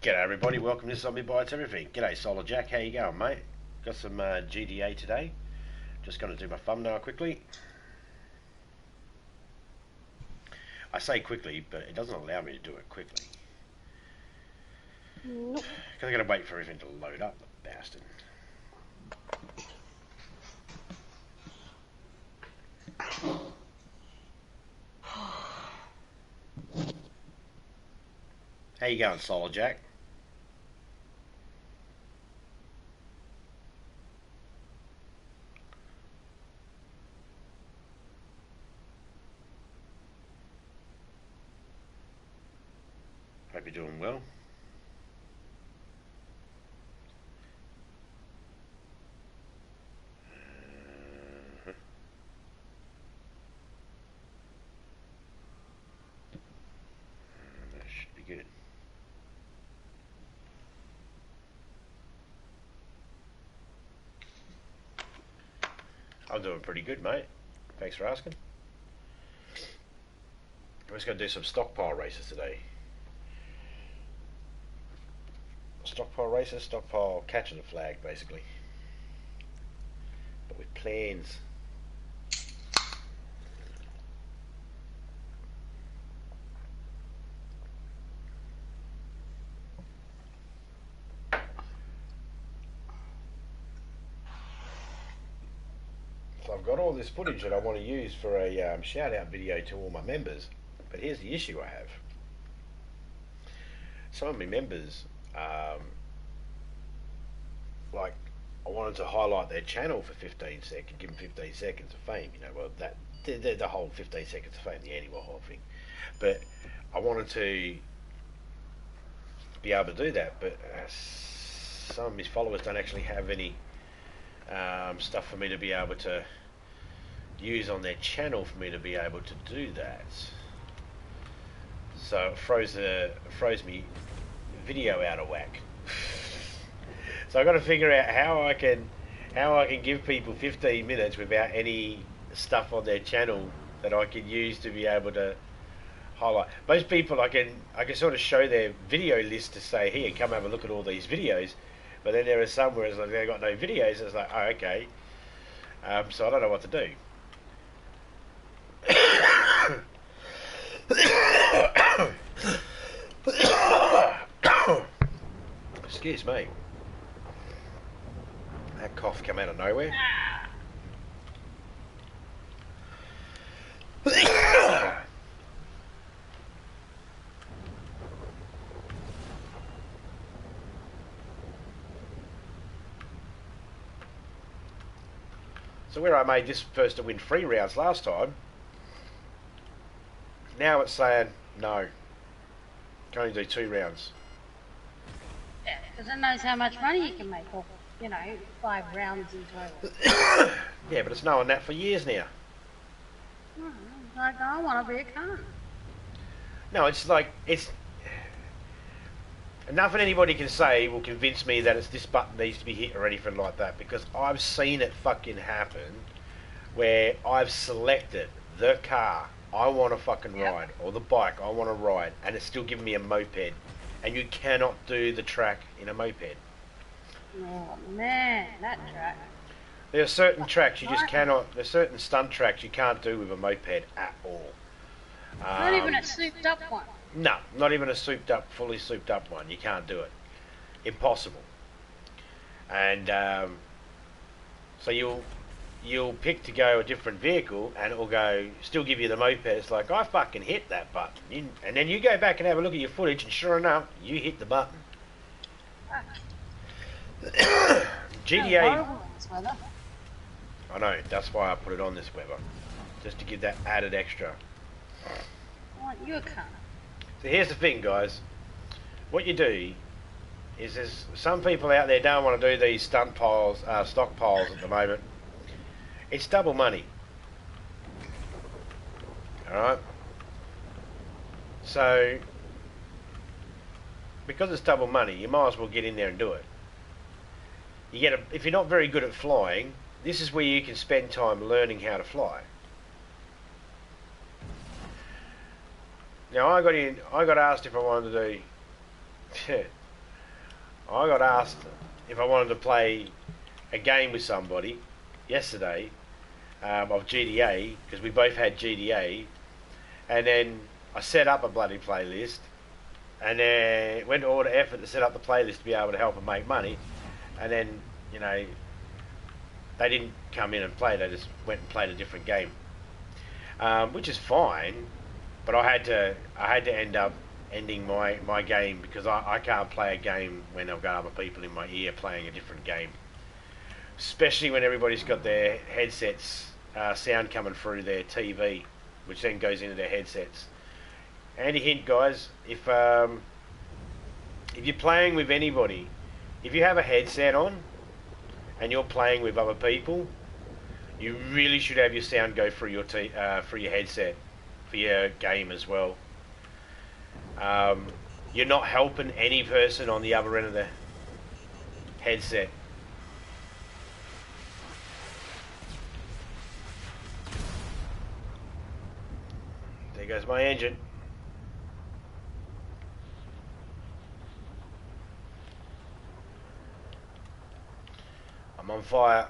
G'day everybody, welcome to Zombie Bites Everything. G'day Solar Jack, how you going mate? Got some GDA today. Just going to do my thumbnail quickly. I say quickly, but it doesn't allow me to do it quickly. Nope. Because I've got to wait for everything to load up, the bastard. How you going Solar Jack? Hope you're doing well. That should be good. I'm doing pretty good, mate. Thanks for asking. We're just going to do some stockpile races today. Stockpile races, stockpile catching the flag, basically. But with plans. So I've got all this footage that I want to use for a shout out video to all my members. But here's the issue I have. Some of my members, like, I wanted to highlight their channel for 15 seconds, give them 15 seconds of fame, you know, well, that the whole 15 seconds of fame, the anti-Warhol thing. But I wanted to be able to do that, but some of his followers don't actually have any stuff for me to be able to use on their channel for me to be able to do that. So it froze me video out of whack. So I've got to figure out how I can give people 15 minutes without any stuff on their channel that I can use to be able to highlight. Most people I can sort of show their video list to say, here, come have a look at all these videos. But then there are some where it's like they've got no videos. It's like, oh, okay. So I don't know what to do. Excuse me. That cough came out of nowhere. So where I made this first to win 3 rounds last time, now it's saying no, can only do 2 rounds. Yeah, because it knows how much money you can make off, 5 rounds in total. Yeah, but it's known that for years now. Like, I want to be a cunt. No, it's like, it's... Nothing anybody can say will convince me that it's this button needs to be hit or anything like that, because I've seen it fucking happen where I've selected the car I want to fucking ride, or the bike I want to ride, and it's still giving me a moped, and you cannot do the track in a moped. Oh man, that track. There are certain tracks you just cannot, there's certain stunt tracks you can't do with a moped at all. Not even a souped up one. No, not even a fully souped up one. You can't do it. Impossible. And so you'll pick to go a different vehicle, and it'll go still give you the moped. It's like, I fucking hit that button, and then you go back and have a look at your footage, and sure enough, you hit the button. GTA. I know. That's why I put it on this weather, just to give that added extra. I want you a cunt. So here's the thing, guys. What you do is there's some people out there don't want to do these stockpiles at the moment. It's double money. Alright? So, because it's double money, you might as well get in there and do it. If you're not very good at flying, this is where you can spend time learning how to fly. Now I got asked if I wanted to do I got asked if I wanted to play a game with somebody yesterday of GTA, because we both had GTA, and then I set up a bloody playlist, and then went to all the effort to set up the playlist to be able to help them make money, and then, you know, they didn't come in and play, they just went and played a different game, which is fine, but I had to end up ending my game, because I can't play a game when I've got other people in my ear playing a different game, especially when everybody's got their headsets, sound coming through their TV, which then goes into their headsets. Handy hint, guys, if you're playing with anybody, if you have a headset on and you're playing with other people, you really should have your sound go through your headset for your game as well. You're not helping any person on the other end of the headset. There goes my engine. I'm on fire.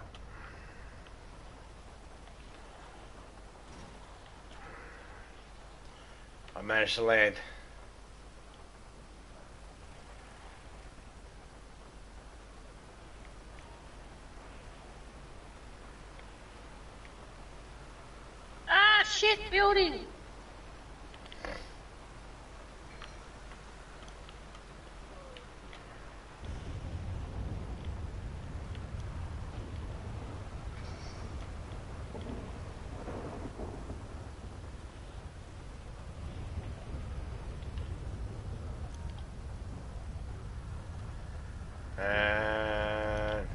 I managed to land. Ah, shit, building! And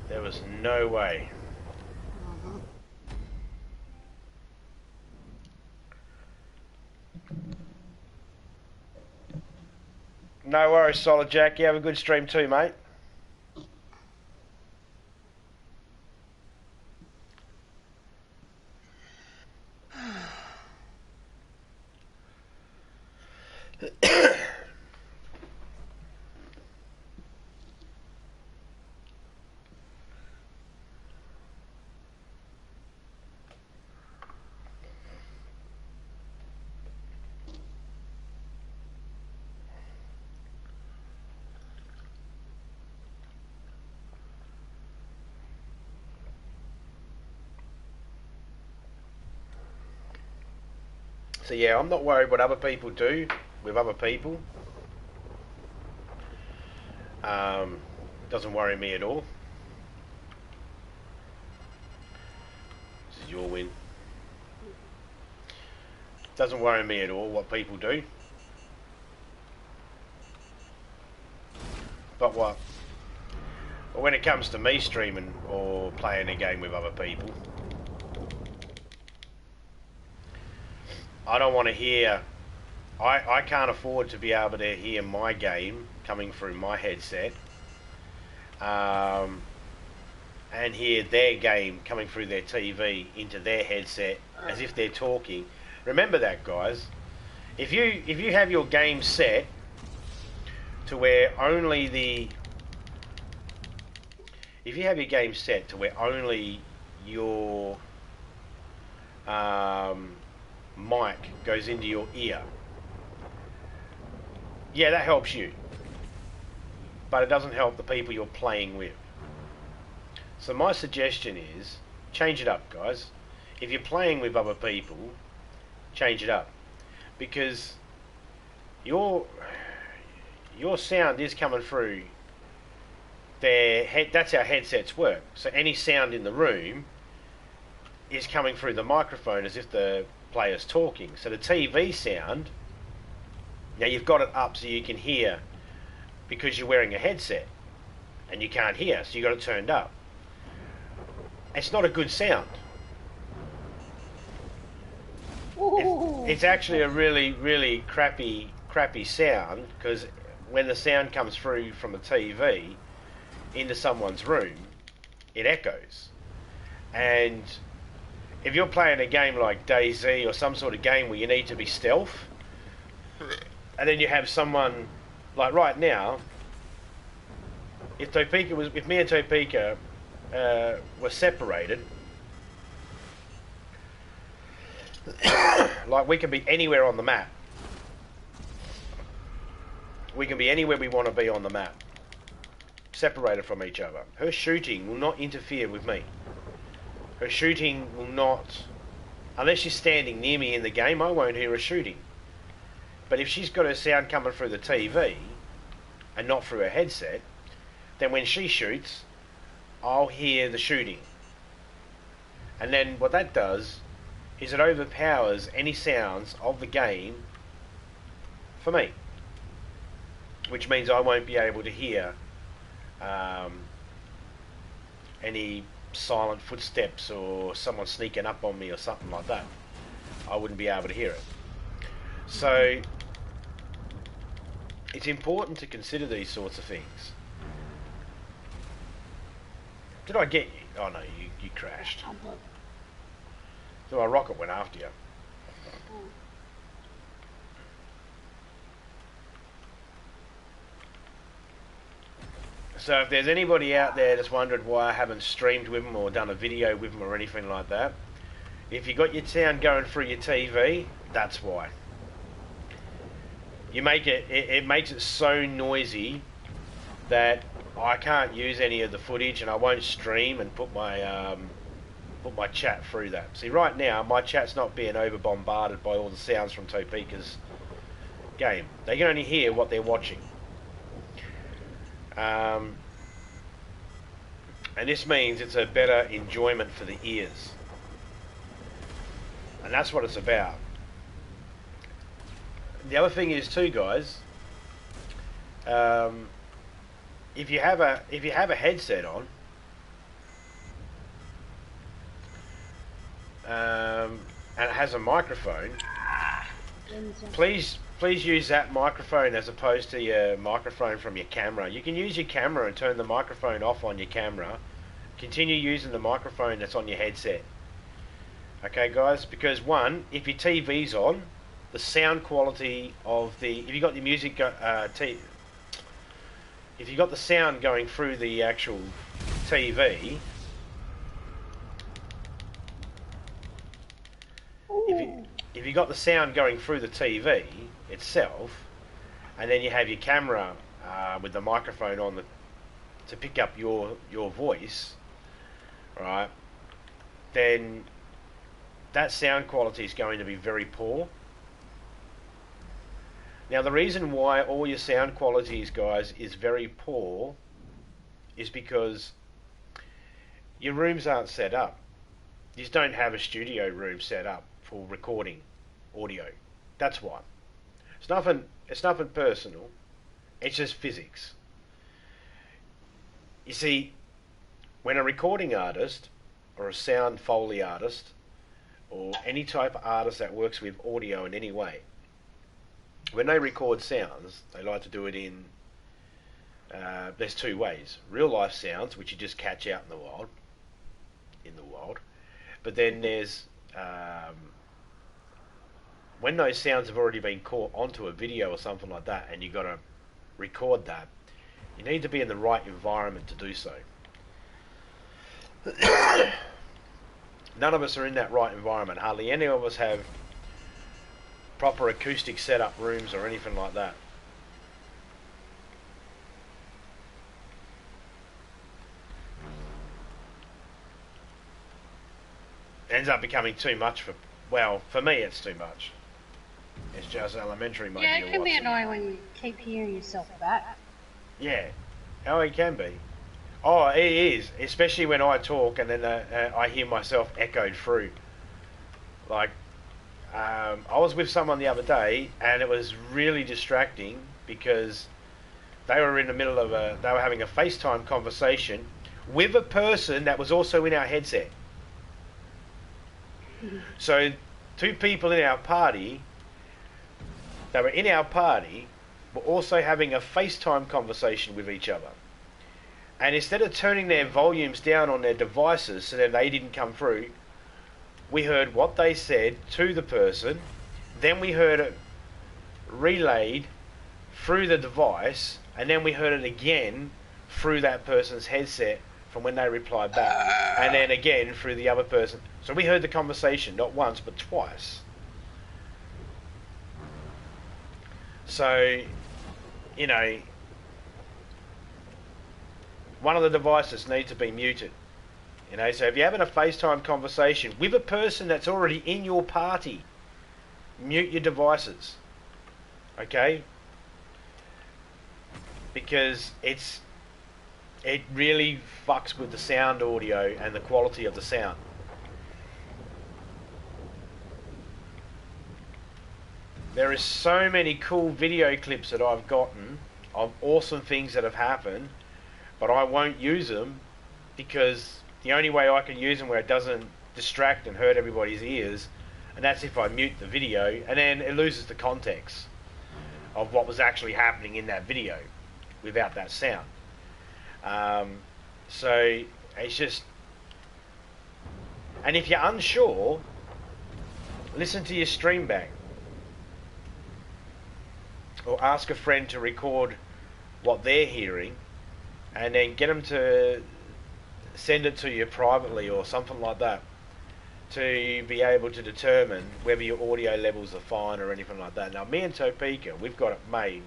there was no way. No worries, Solid Jack. You have a good stream too, mate. So yeah, I'm not worried what other people do with other people. Doesn't worry me at all. This is your win. Doesn't worry me at all what people do. But what? But when it comes to me streaming or playing a game with other people, I don't want to hear... I can't afford to be able to hear my game coming through my headset, and hear their game coming through their TV into their headset as if they're talking. Remember that, guys. If you have your game set to where only the... If you have your game set to where only your mic goes into your ear, yeah, that helps you, but it doesn't help the people you're playing with. So my suggestion is, change it up, guys. If you're playing with other people, change it up, because your sound is coming through their head. That's how headsets work. So any sound in the room is coming through the microphone as if the player's talking. So the TV sound, now you've got it up so you can hear, because you're wearing a headset and you can't hear, so you've got it turned up. It's not a good sound. It's actually a really, really crappy sound, because when the sound comes through from the TV into someone's room, it echoes. And if you're playing a game like DayZ or some sort of game where you need to be stealth, and then you have someone Like right now, if me and Topeka were separated, like we can be anywhere on the map. We can be anywhere we want to be on the map, separated from each other. Her shooting will not interfere with me. Her shooting will not, unless she's standing near me in the game, I won't hear her shooting. But if she's got her sound coming through the TV and not through her headset, then when she shoots, I'll hear the shooting. And then what that does is it overpowers any sounds of the game for me, which means I won't be able to hear any silent footsteps or someone sneaking up on me or something like that. I wouldn't be able to hear it. So it's important to consider these sorts of things. Did I get you? Oh no, you crashed. So my rocket went after you. So if there's anybody out there that's wondered why I haven't streamed with them or done a video with them or anything like that, if you got your sound going through your TV, that's why. You make it makes it so noisy that I can't use any of the footage, and I won't stream and put my chat through that. See, right now my chat's not being over bombarded by all the sounds from Topeka's game. They can only hear what they're watching. And this means it's a better enjoyment for the ears, and that's what it's about. The other thing is too, guys, if you have a headset on, and it has a microphone, please use that microphone as opposed to your microphone from your camera. You can use your camera and turn the microphone off on your camera. Continue using the microphone that's on your headset. Okay, guys? Because one, if your TV's on, the sound quality of if you got the music, if you got the sound going through the actual TV, if you got the sound going through the TV itself, and then you have your camera with the microphone on to pick up your voice, right, then that sound quality is going to be very poor. Now the reason why all your sound qualities, guys, is very poor is because your rooms aren't set up. You just don't have a studio room set up for recording audio. That's why. It's nothing personal. It's just physics. You see, when a recording artist or a sound Foley artist or any type of artist that works with audio in any way, when they record sounds, they like to do it in there's two ways: real life sounds, which you just catch out in the wild, but then there's when those sounds have already been caught onto a video or something like that, and you've got to record that, you need to be in the right environment to do so. None of us are in that right environment. Hardly any of us have proper acoustic setup rooms or anything like that. It ends up becoming too much for me it's too much. It's just elementary, maybe. Yeah, it can be annoying when you keep hearing yourself back. Yeah, oh, it can be. Oh, it is, especially when I talk and then I hear myself echoed through. Like, I was with someone the other day, and it was really distracting because they were in the middle of they were having a FaceTime conversation with a person that was also in our headset. So, two people in our party that were in our party were also having a FaceTime conversation with each other. And instead of turning their volumes down on their devices so that they didn't come through, we heard what they said to the person, then we heard it relayed through the device, and then we heard it again through that person's headset from when they replied back, and then again through the other person. So we heard the conversation not once but twice. So, you know, one of the devices needs to be muted. You know, so if you're having a FaceTime conversation with a person that's already in your party, mute your devices. Okay? Because it really fucks with the sound audio and the quality of the sound. There is so many cool video clips that I've gotten of awesome things that have happened, but I won't use them because the only way I can use them where it doesn't distract and hurt everybody's ears, and that's if I mute the video, and then it loses the context of what was actually happening in that video without that sound. So it's just, and if you're unsure, listen to your stream back, or ask a friend to record what they're hearing, and then get them to send it to you privately or something like that, to be able to determine whether your audio levels are fine or anything like that. Now, me and Topeka, we've got it made.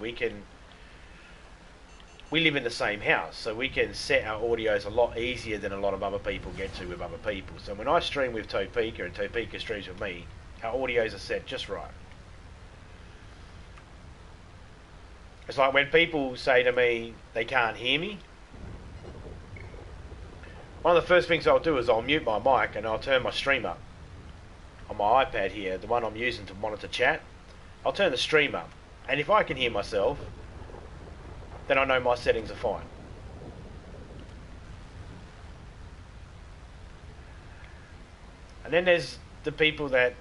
We live in the same house, so we can set our audios a lot easier than a lot of other people get to with other people. So when I stream with Topeka and Topeka streams with me, our audios are set just right. It's like when people say to me they can't hear me, one of the first things I'll do is I'll mute my mic and I'll turn my stream up. On my iPad here, the one I'm using to monitor chat, I'll turn the stream up. And if I can hear myself, then I know my settings are fine. And then there's the people that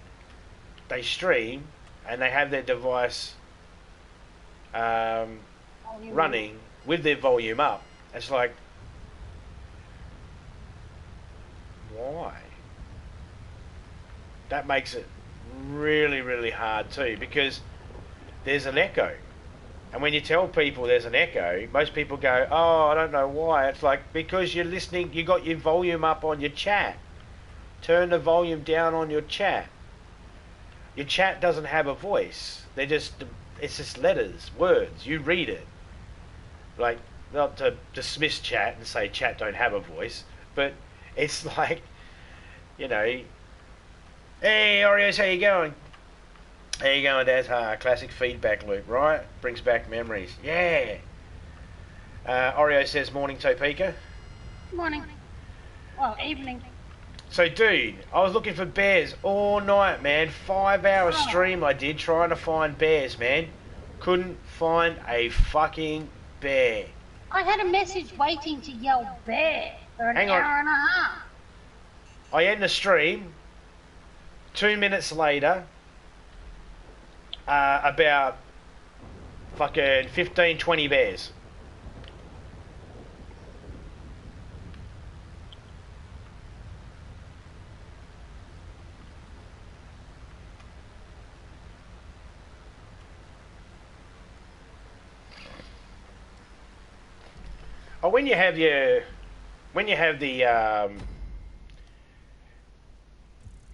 they stream and they have their device running with their volume up. It's like, why? That makes it really, really hard too, because there's an echo. And when you tell people there's an echo, most people go, oh, I don't know why. It's like, because you're listening, you got your volume up on your chat. Turn the volume down on your chat. Your chat doesn't have a voice. It's just letters, words. You read it. Like, not to dismiss chat and say chat don't have a voice, but it's like, you know, hey, Oreos, how you going? How you going, Dad? Classic feedback loop, right? Brings back memories. Yeah. Oreo says, morning, Topeka. Morning. Well, evening. So, dude, I was looking for bears all night, man. 5-hour stream I did trying to find bears, man. Couldn't find a fucking bear. I had a message waiting to yell bear for an hour and a half. I end the stream. 2 minutes later, about fucking 15, 20 bears. Oh, when you have the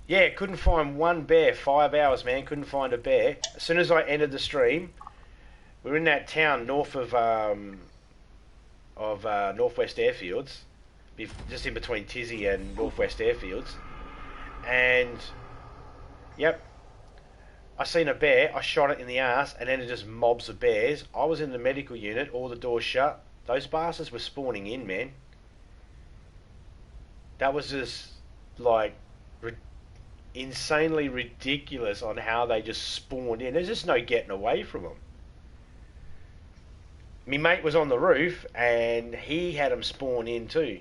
yeah, couldn't find one bear. 5 hours, man. Couldn't find a bear. As soon as I entered the stream, we were in that town north of Northwest Airfields, just in between Tizzy and Northwest Airfields. And, yep, I seen a bear. I shot it in the ass, and then it just mobs of bears. I was in the medical unit. All the doors shut. Those bastards were spawning in, man. That was just, like, insanely ridiculous on how they just spawned in. There's just no getting away from them. My mate was on the roof and he had them spawn in too.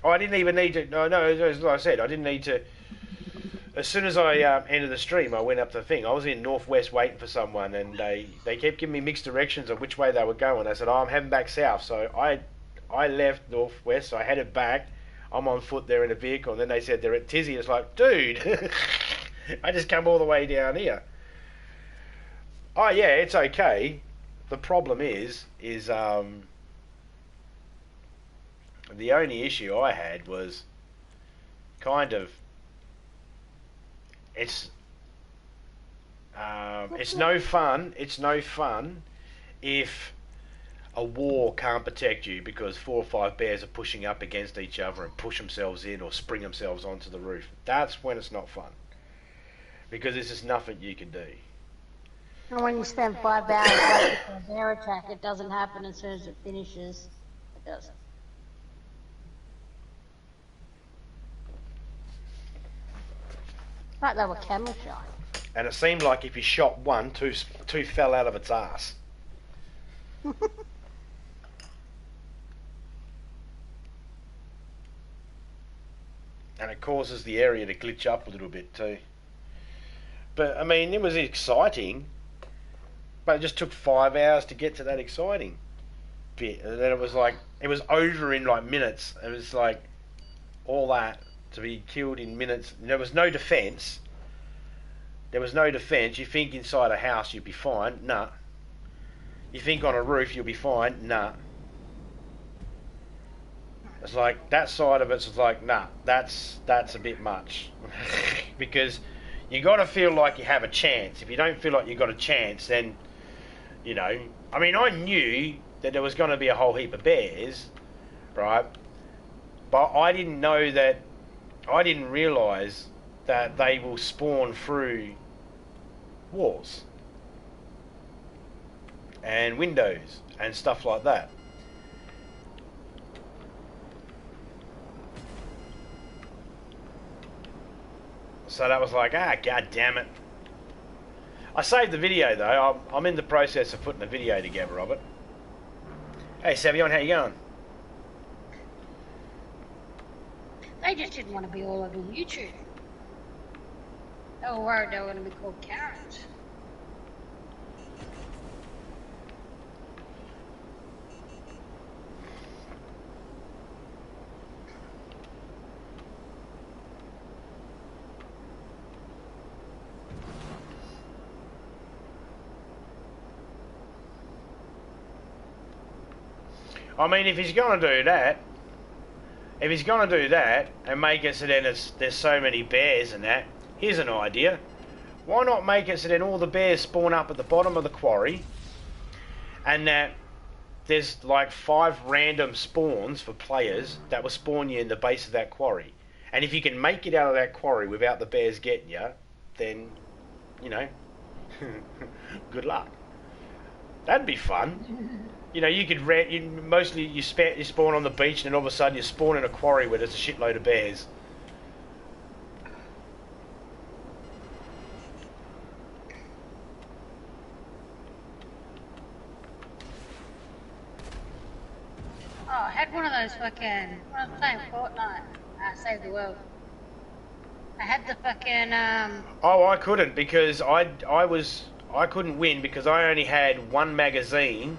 Oh, I didn't even need to. No, as I said, I didn't need to. As soon as I entered the stream, I went up the thing. I was in Northwest waiting for someone, and they kept giving me mixed directions of which way they were going. I said, oh, I'm heading back south. So I left Northwest, so I headed back. I'm on foot there in a vehicle, and then they said they're at Tizzy. It's like, dude, I just come all the way down here. Oh yeah, it's okay. The problem is the only issue I had was kind of it's it's no fun. It's no fun if a war can't protect you because 4 or 5 bears are pushing up against each other and push themselves in or spring themselves onto the roof. That's when it's not fun because there's just nothing you can do. And when you spend 5 hours waiting for a bear attack, it doesn't happen as soon as it finishes. It doesn't. Like they were camel shy. And it seemed like if you shot one, two fell out of its ass. And it causes the area to glitch up a little bit too. But I mean, it was exciting, but it just took 5 hours to get to that exciting bit. And then it was like, it was over in like minutes. It was like all that to be killed in minutes. There was no defence. There was no defence. You think inside a house you'd be fine? Nah. You think on a roof you'll be fine? Nah. It's like that side of it's like, nah, that's a bit much. Because you got to feel like you have a chance. If you don't feel like you got a chance, then, you know, I mean, I knew that there was going to be a whole heap of bears, right? But I didn't know that, I didn't realise that they will spawn through walls and windows and stuff like that. So that was like, god damn it. I saved the video though. I'm in the process of putting the video together of it. Hey Savion, how you going? They just didn't want to be all over YouTube. They were worried they were going to be called Karens. I mean, if he's going to do that, and make it so then there's so many bears and that, here's an idea. Why not make it so then all the bears spawn up at the bottom of the quarry, and that there's like 5 random spawns for players that will spawn you in the base of that quarry. And if you can make it out of that quarry without the bears getting you, then, you know, good luck. That'd be fun. You know, you could you spawn on the beach, and then all of a sudden you spawn in a quarry where there's a shitload of bears. Oh, I had one of those fucking, when I was playing Fortnite, Save the World. I had the fucking, Oh, I couldn't because I couldn't win because I only had one magazine.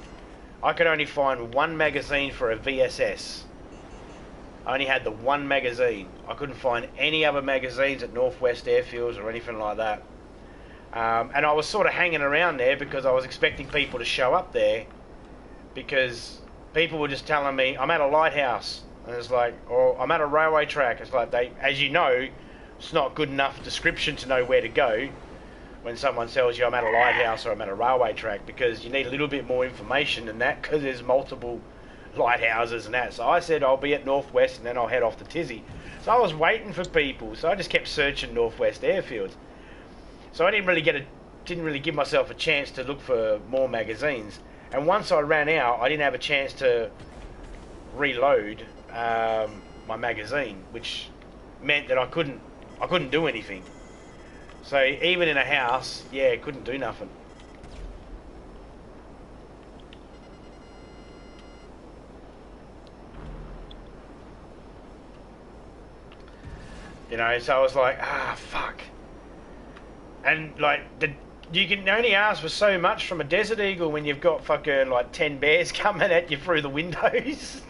I could only find one magazine for a VSS. I only had the one magazine. I couldn't find any other magazines at Northwest Airfields or anything like that. And I was sort of hanging around there because I was expecting people to show up there, because people were just telling me, I'm at a lighthouse, and it's like, or I'm at a railway track. It's like, as you know, it's not good enough description to know where to go when someone tells you I'm at a lighthouse or I'm at a railway track, because you need a little bit more information than that, because there's multiple lighthouses and that. So I said I'll be at Northwest and then I'll head off to Tisy. So I was waiting for people, so I just kept searching Northwest Airfields. So I didn't really give myself a chance to look for more magazines. And once I ran out, I didn't have a chance to reload my magazine, which meant that I couldn't do anything. So even in a house, yeah, couldn't do nothing. You know, so I was like, fuck. And like, you can only ask for so much from a Desert Eagle when you've got fucking like 10 bears coming at you through the windows.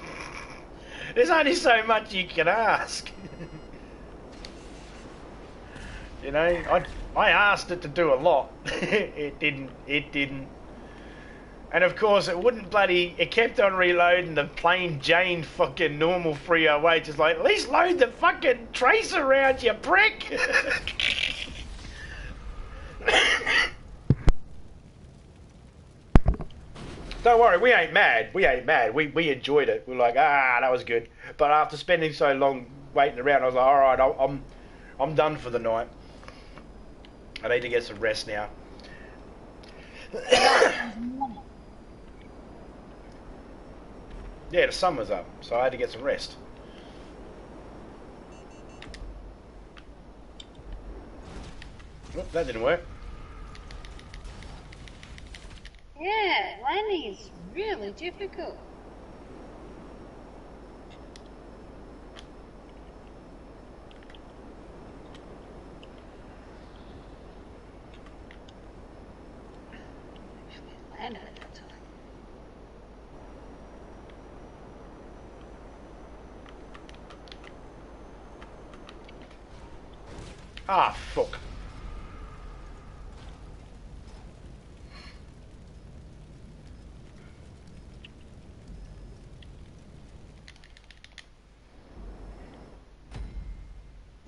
There's only so much you can ask. You know, I asked it to do a lot. It didn't. It didn't. And of course, it wouldn't bloody. It kept on reloading the plain Jane fucking normal 308. Just like, at least load the fucking trace around, you prick. Don't worry, we ain't mad. We ain't mad. We enjoyed it. We're like, that was good. But after spending so long waiting around, I was like, all right, I'm done for the night. I need to get some rest now. Yeah, the sun was up, so I had to get some rest. Oh, that didn't work. Yeah, landing is really difficult. Landed at that time. Ah, fuck.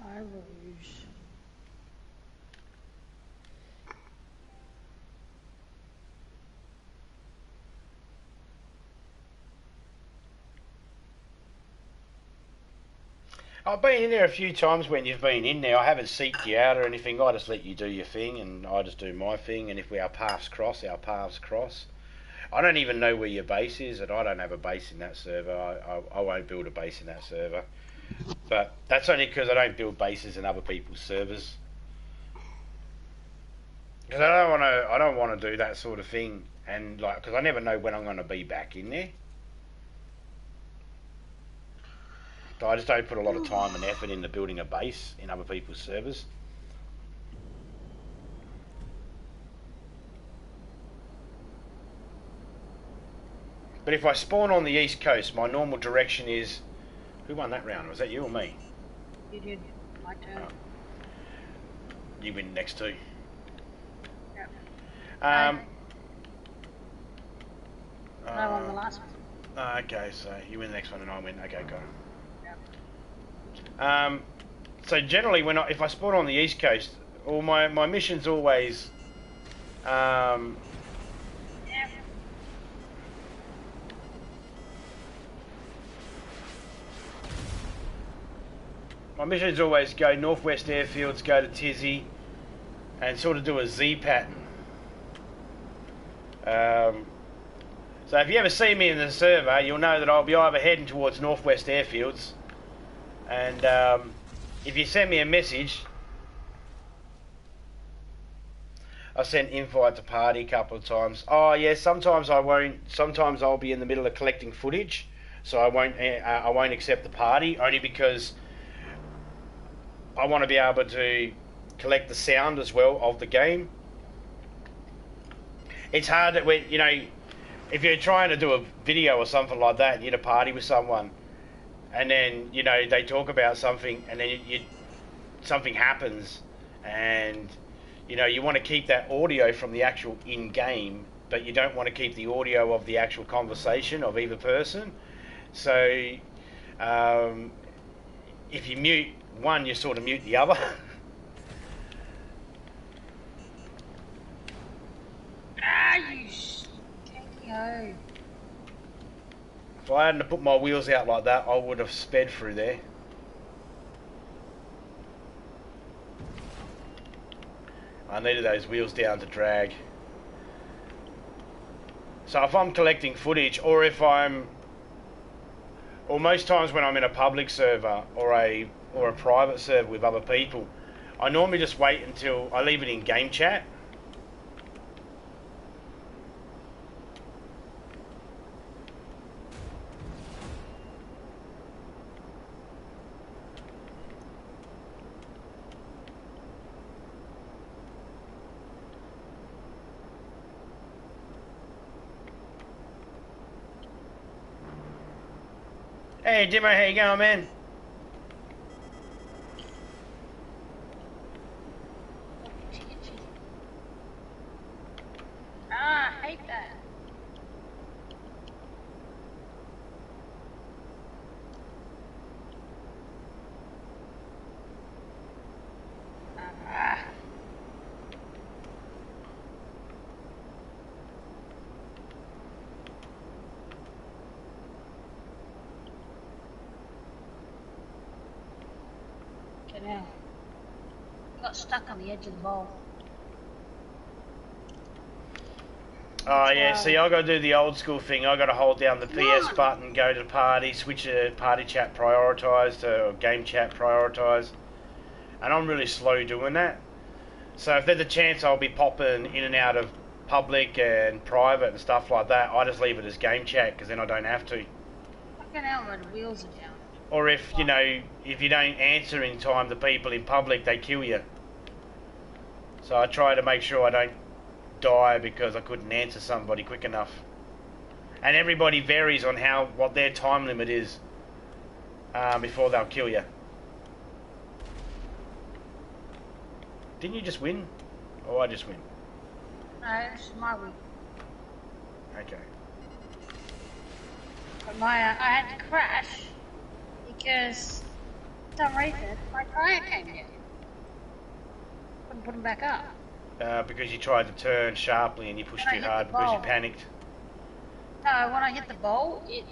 I rose. I've been in there a few times when you've been in there. I haven't seeked you out or anything. I just let you do your thing and I just do my thing. And if our paths cross, our paths cross. I don't even know where your base is, and I don't have a base in that server. I won't build a base in that server. But that's only because I don't build bases in other people's servers. Because I don't want to do that sort of thing, and like, because I never know when I'm going to be back in there. So I just don't put a lot of time and effort into building a base in other people's servers. But if I spawn on the east coast, my normal direction is... Who won that round? Was that you or me? You did. My turn. Oh. You win next two. Yep. I won the last one. Okay, so you win the next one and I win. Okay, got it. Yep. So generally, if I spawn on the east coast, all my missions always... Yep. My missions always go northwest airfields, go to Tizzy, and sort of do a Z pattern. So if you ever see me in the server, you'll know that I'll be either heading towards northwest airfields, and if you send me a message, I've sent invite to party a couple of times. Oh yeah, sometimes I won't. Sometimes I'll be in the middle of collecting footage, so I won't accept the party, only because I want to be able to collect the sound as well of the game. It's hard that when, you know, if you're trying to do a video or something like that, and you're at a party with someone, and then, you know, they talk about something, and then something happens, and, you know, you want to keep that audio from the actual in-game, but you don't want to keep the audio of the actual conversation of either person. So, if you mute one, you sort of mute the other. You KO. If I hadn't put my wheels out like that, I would have sped through there. I needed those wheels down to drag. So if I'm collecting footage, or most times when I'm in a public server or a private server with other people, I normally just wait until I leave it in game chat. Hey Dimo, how you going, man? hell. Got stuck on the edge of the bowl. Oh yeah, see, I got to do the old school thing. I got to hold down the PS button, go to party, switch to party chat prioritise to game chat prioritise, and I'm really slow doing that. So if there's a chance I'll be popping in and out of public and private and stuff like that, I just leave it as game chat because then I don't have to. Fucking hell, the wheels are down. Or if you know, if you don't answer in time to people in public, they kill you. So I try to make sure I don't die because I couldn't answer somebody quick enough. And everybody varies on what their time limit is before they'll kill you. Didn't you just win? Or I just win? No, this is my win. Okay. But I had to crash because for some reason my tyre came in. Couldn't put them back up. Because you tried to turn sharply and you pushed too hard because you panicked. No, when I hit the bowl, it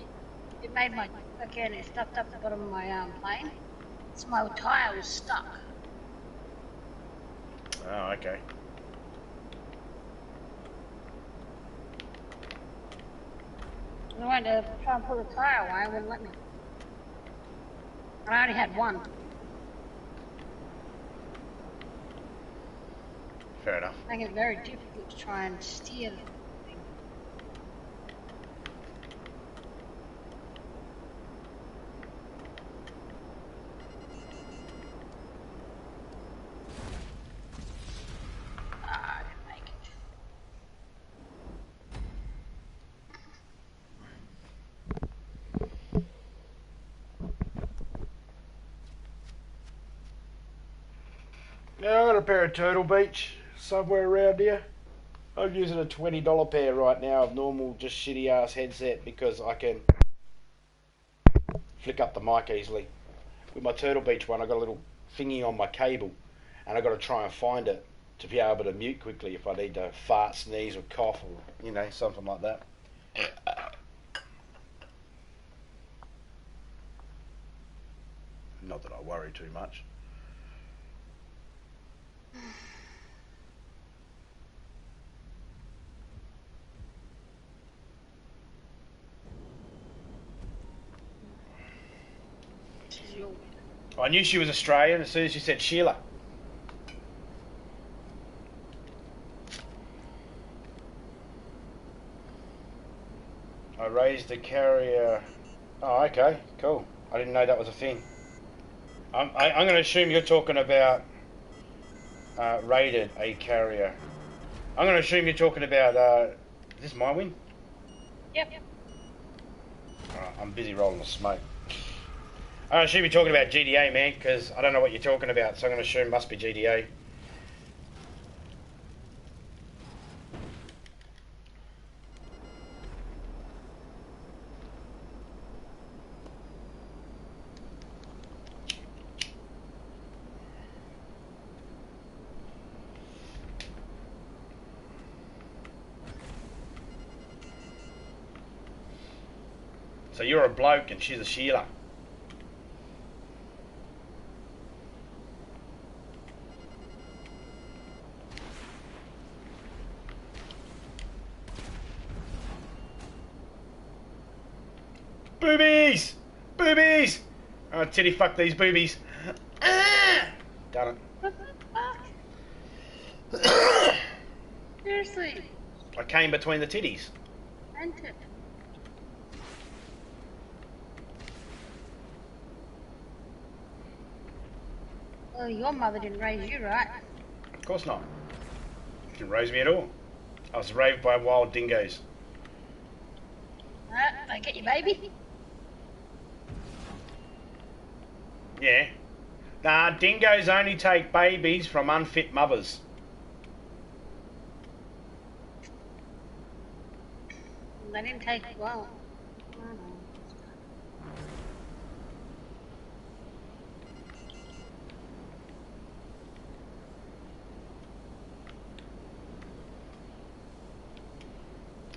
made my, again, it stuffed up the bottom of my plane. So my tyre was stuck. Oh, okay. And I went to try and pull the tyre away, it wouldn't let me. I only had one. Fair enough. Making it very difficult to try and steer the thing. I didn't make it. Yeah, I got a pair of Turtle Beach somewhere around here. I'm using a $20 pair right now of normal, just shitty ass headset because I can flick up the mic easily. With my Turtle Beach one, I got a little thingy on my cable, and I got to try and find it to be able to mute quickly if I need to fart, sneeze, or cough, or you know, something like that. Not that I worry too much. I knew she was Australian as soon as she said Sheila. I raised the carrier. Oh, okay, cool. I didn't know that was a thing. I'm going to assume you're talking about raided a carrier. I'm going to assume you're talking about. Is this my win? Yep. Alright, I'm busy rolling the smoke. I assume you're talking about GDA, man, because I don't know what you're talking about, so I'm going to assume it must be GDA. So you're a bloke and she's a Sheila. Boobies! Boobies! Oh, titty fuck these boobies. Done it. What the fuck? Seriously. I came between the titties. Meant it. Well, your mother didn't raise you, right? Of course not. She didn't raise me at all. I was raised by wild dingoes. They get your baby? Yeah. Nah, dingoes only take babies from unfit mothers. They didn't take it well.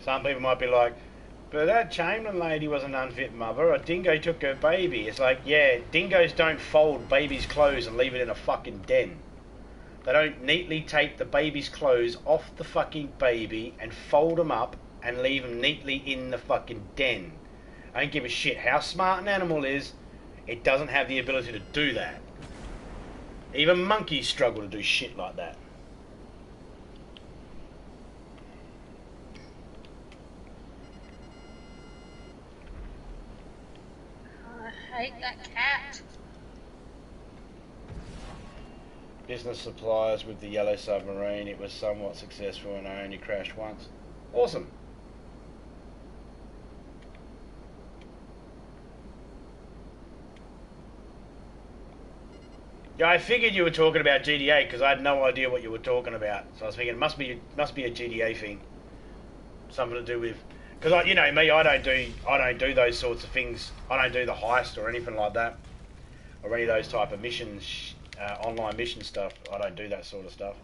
Some people might be like, But that Chamberlain lady was an unfit mother. A dingo took her baby. It's like, yeah, dingoes don't fold babies' clothes and leave it in a fucking den. They don't neatly take the baby's clothes off the fucking baby and fold them up and leave them neatly in the fucking den. I don't give a shit how smart an animal is. It doesn't have the ability to do that. Even monkeys struggle to do shit like that. I hate that cat. Business suppliers with the yellow submarine. It was somewhat successful and I only crashed once. Awesome. Yeah, I figured you were talking about GTA because I had no idea what you were talking about. So I was thinking it must be a GTA thing, something to do with. Because you know me, I don't do those sorts of things. I don't do the heist or anything like that, or any of those type of missions, online mission stuff. I don't do that sort of stuff.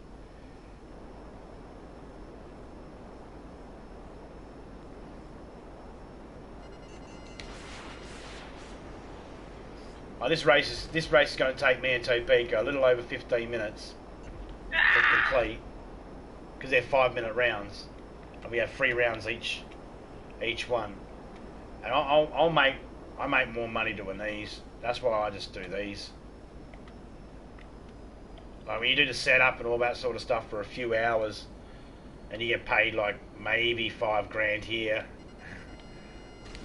Oh, this race is going to take me and Topeka a little over 15 minutes to complete because they're 5-minute rounds, and we have 3 rounds each one. And I make more money doing these. That's why I just do these. Like when you do the setup and all that sort of stuff for a few hours, and you get paid like maybe $5 here,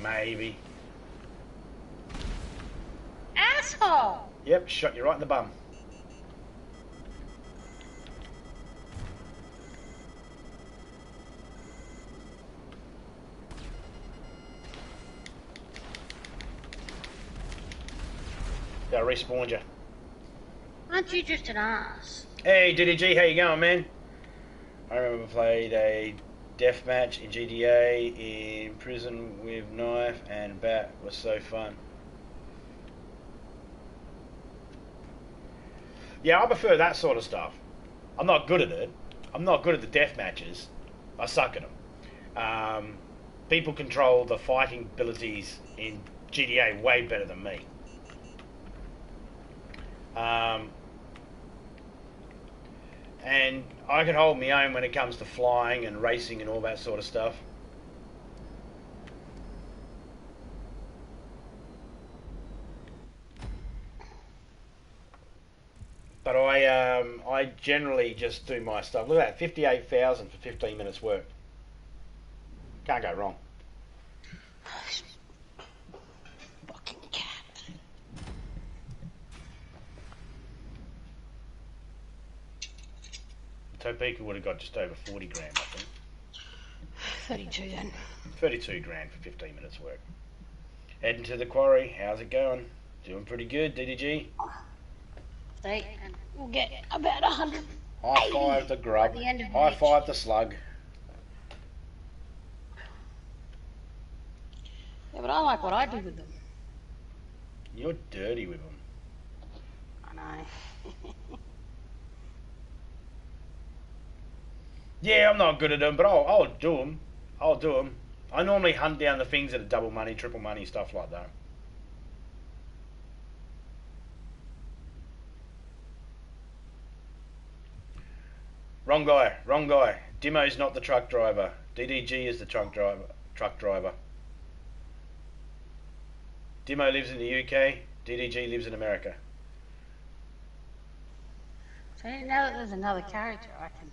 maybe. Asshole! Yep, shot you right in the bum. I respawned you. Aren't you just an ass? Hey, DDG, how you going, man? I remember we played a deathmatch in GTA in prison with knife and bat. It was so fun. Yeah, I prefer that sort of stuff. I'm not good at it. I'm not good at the death matches. I suck at them. People control the fighting abilities in GTA way better than me. And I can hold my own when it comes to flying and racing and all that sort of stuff. But I generally just do my stuff. Look at that, 58,000 for 15 minutes work. Can't go wrong. Fucking cat. Topeka would have got just over 40 grand, I think. 32 then. 32 grand for 15 minutes work. Heading to the quarry. How's it going? Doing pretty good, DDG. And we'll get about 100. High five the grub. the end of High each. five the slug. Yeah, but I like what I do with them. You're dirty with them. I know. Yeah, I'm not good at them, but I'll do them. I'll do them. I normally hunt down the things that are double money, triple money, stuff like that. Wrong guy, wrong guy. Dimo's not the truck driver. DDG is the truck driver. Dimo lives in the UK. DDG lives in America. So now that there's another character, I can.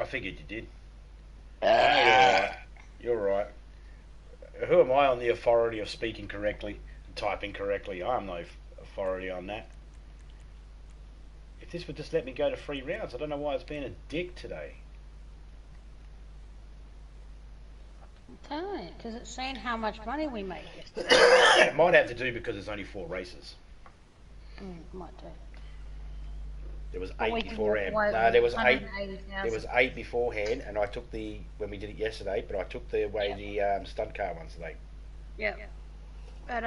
I figured you did. You're right. Who am I on the authority of speaking correctly and typing correctly? I am no authority on that. If this would just let me go to 3 rounds, I don't know why it's being a dick today. I'm telling you, because it's saying how much money we made yesterday. It might have to do because there's only 4 races. Might do. There was But we 8 can walk beforehand. away No, with there was 8. 180,000. There was 8 beforehand, and I took when we did it yesterday. But I took the stunt car ones today. Yeah. But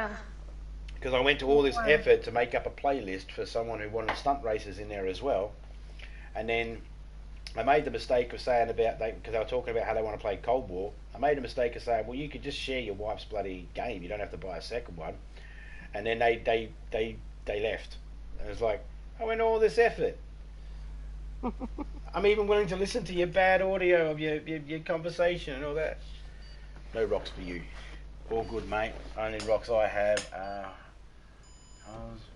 Because I went to all this effort to make up a playlist for someone who wanted stunt races in there as well, and then I made the mistake of saying because they were talking about how they want to play Cold War. I made the mistake of saying, well, you could just share your wife's bloody game. You don't have to buy a second one. And then they left. And it's like, I went all this effort. I'm even willing to listen to your bad audio of your conversation and all that. No rocks for you. All good, mate. Only rocks I have are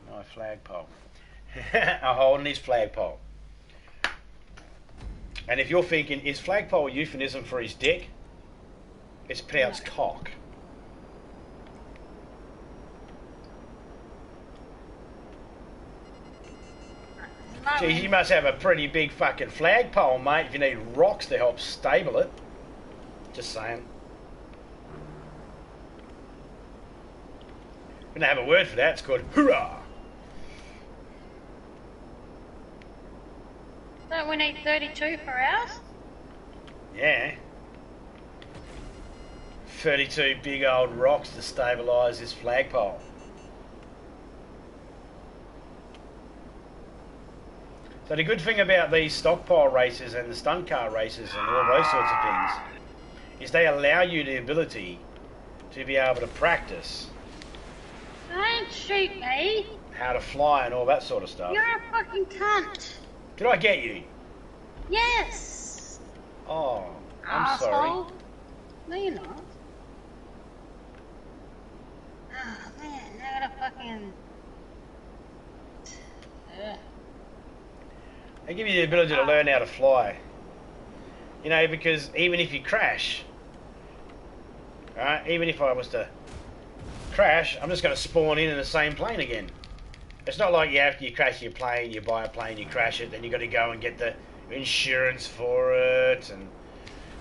my flagpole. I'm holding his flagpole. And if you're thinking, is flagpole a euphemism for his dick? It's pronounced cock. Geez, you must have a pretty big fucking flagpole, mate, if you need rocks to help stable it. Just saying. We're going to have a word for that. It's called hoorah. don't we need 32 for ours? Yeah. 32 big old rocks to stabilise this flagpole. So the good thing about these stockpile races and the stunt car races and all those sorts of things is they allow you the ability to be able to practice Don't shoot me. how to fly and all that sort of stuff. You're a fucking cunt. Did I get you? Yes. Oh, I'm Asshole. sorry. No, you're not. Oh, man, I gotta fucking... They give you the ability to learn how to fly. You know, because even if you crash, alright, even if I was to crash, I'm just going to spawn in the same plane again. It's not like after you crash your plane, you buy a plane, you crash it, then you got to go and get the insurance for it, and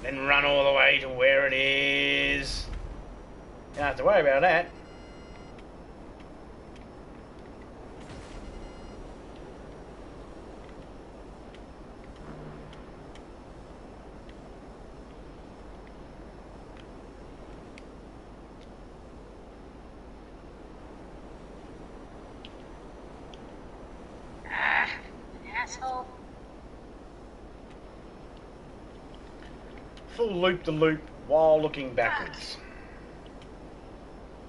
then run all the way to where it is. You don't have to worry about that. Asshole. Full loop-the-loop while looking backwards.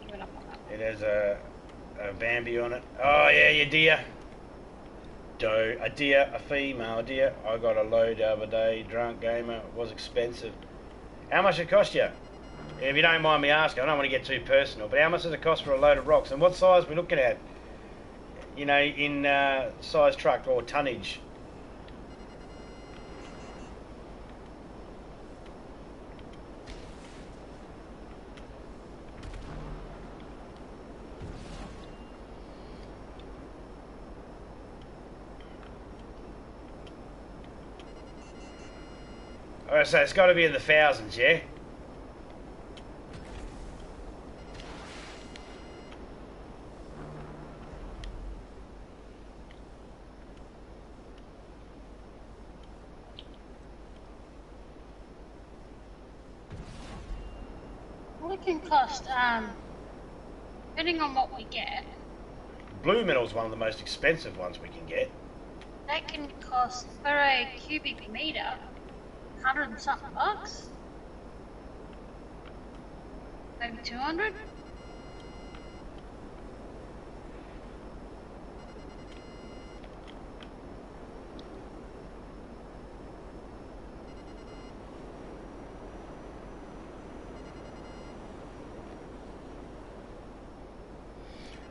Give it up on that. It has a Bambi on it. Oh yeah, your deer. Doe, a deer, a female deer. I got a load the other day, drunk gamer. It was expensive. How much it cost you? If you don't mind me asking, I don't want to get too personal, but how much does it cost for a load of rocks? And what size are we looking at? You know, in size truck or tonnage. Alright, so it's got to be in the thousands, yeah? Well, it can cost, depending on what we get, Blue metal's one of the most expensive ones we can get. that can cost, for a cubic meter, 100 and something bucks. Maybe 200?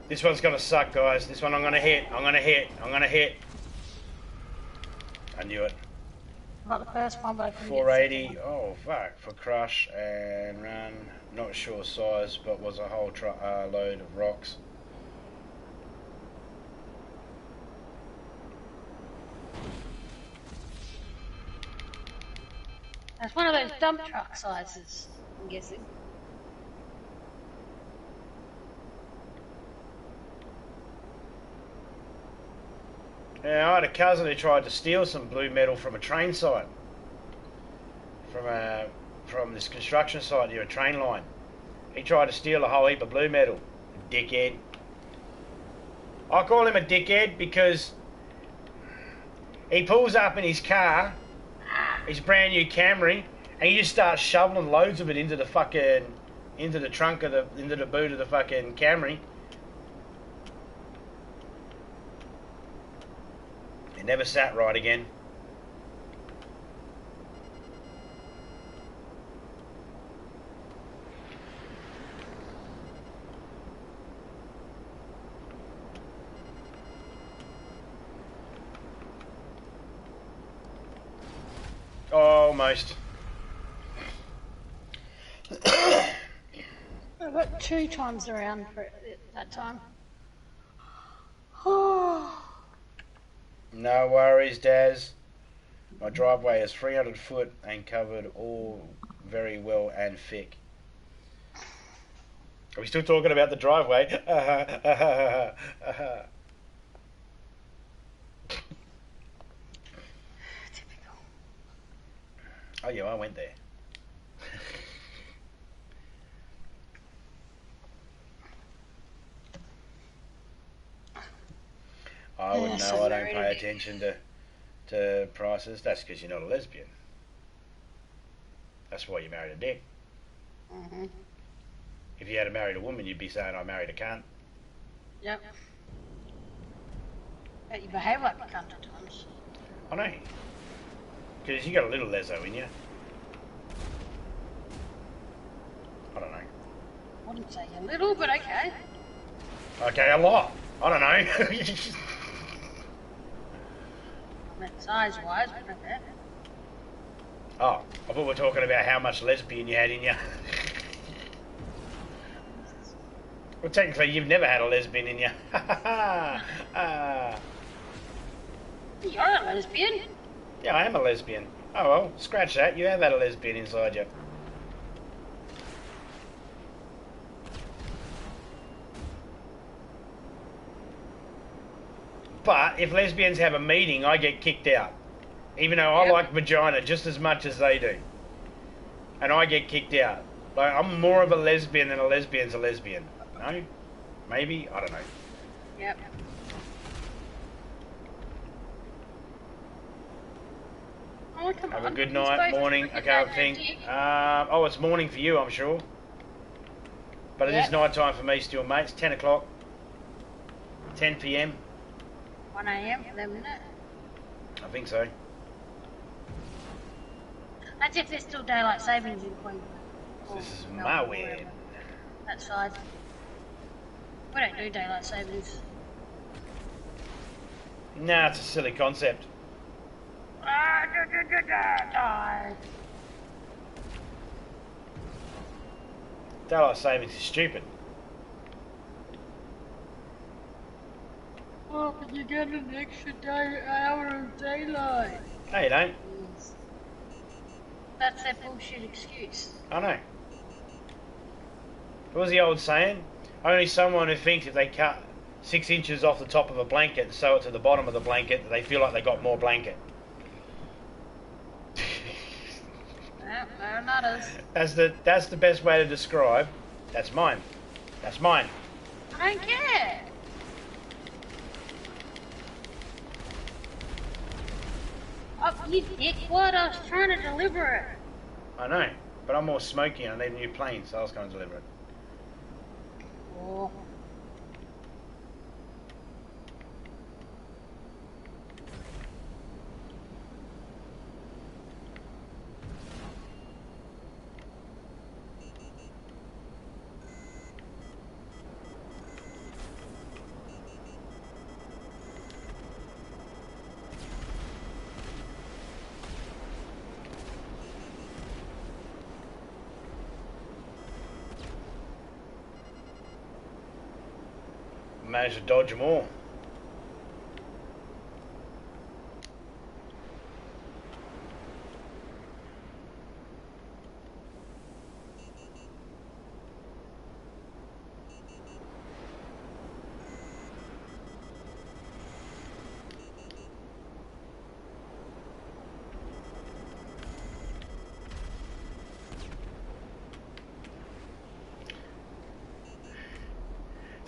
This one's gonna suck, guys. This one I'm gonna hit. I'm gonna hit. I'm gonna hit. I knew it. Not the first one, but I can 480. Oh fuck! For crush and run. Not sure size, but was a whole load of rocks. It's one of those dump truck sizes, I'm guessing. Yeah, I had a cousin who tried to steal some blue metal from a train site, from this construction site near a train line. He tried to steal a whole heap of blue metal. Dickhead. I call him a dickhead because he pulls up in his car, his brand new Camry, and he just starts shoveling loads of it into the trunk of into the boot of the fucking Camry. It never sat right again. Almost. I got 2 times around for it that time. No worries, Daz. My driveway is 300 foot and covered all very well and thick. Are we still talking about the driveway? Typical. Oh yeah, I went there. I wouldn't know. I don't pay attention to prices. That's because you're not a lesbian. That's why you married a dick. Mm-hmm. If you had married a woman, you'd be saying, I married a cunt. Yep. But you behave like a cunt at times. I know. Because you got a little leso in you. I don't know. I wouldn't say a little, but okay. Okay, a lot. I don't know. I meant size-wise, but okay. Oh, I thought we were talking about how much lesbian you had in you. Well, technically, you've never had a lesbian in you. You're a lesbian. Yeah, I am a lesbian. Oh well, scratch that. You have had a lesbian inside you. But if lesbians have a meeting, I get kicked out. Even though I like vagina just as much as they do. And I get kicked out. Like, I'm more of a lesbian than a lesbian's a lesbian. No? Maybe? I don't know. Yep. Oh, come on. Have a good night, morning. I can't think. Oh, it's morning for you, I'm sure. But it is night time for me still, mate. It's 10 o'clock. 10 p.m. 1 a.m. for them, isn't it? I think so. That's if there's still daylight savings in Queensland. This is my win. That side. We don't do daylight savings. Nah, it's a silly concept. Die. Daylight savings is stupid. Oh, but you get an extra hour of daylight. No, you don't. That's their bullshit excuse. I know. What was the old saying? Only someone who thinks if they cut 6 inches off the top of a blanket and sew it to the bottom of the blanket, that they feel like they got more blanket. No, not us. That's the best way to describe. That's mine. That's mine. I don't care. Oh, you dick, what? I was trying to deliver it. I know, but I'm more smoky and I need a new plane, so I was going to deliver it. Oh. Managed to dodge them all.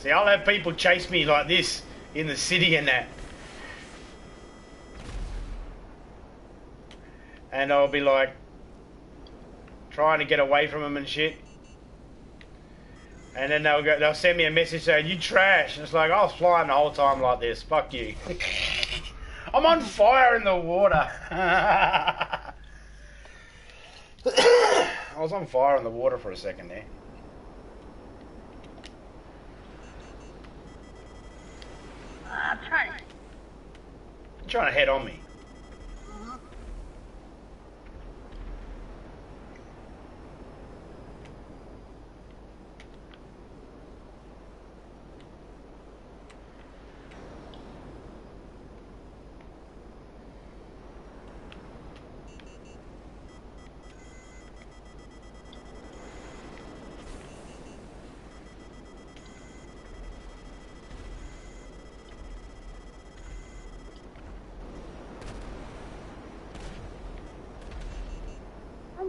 See, I'll have people chase me like this in the city and that. And I'll be like, trying to get away from them and shit. And then they'll send me a message saying, you trash. And it's like, I was flying the whole time like this. Fuck you. I'm on fire in the water. I was on fire in the water for a second there. I'm trying. You're trying to head on me.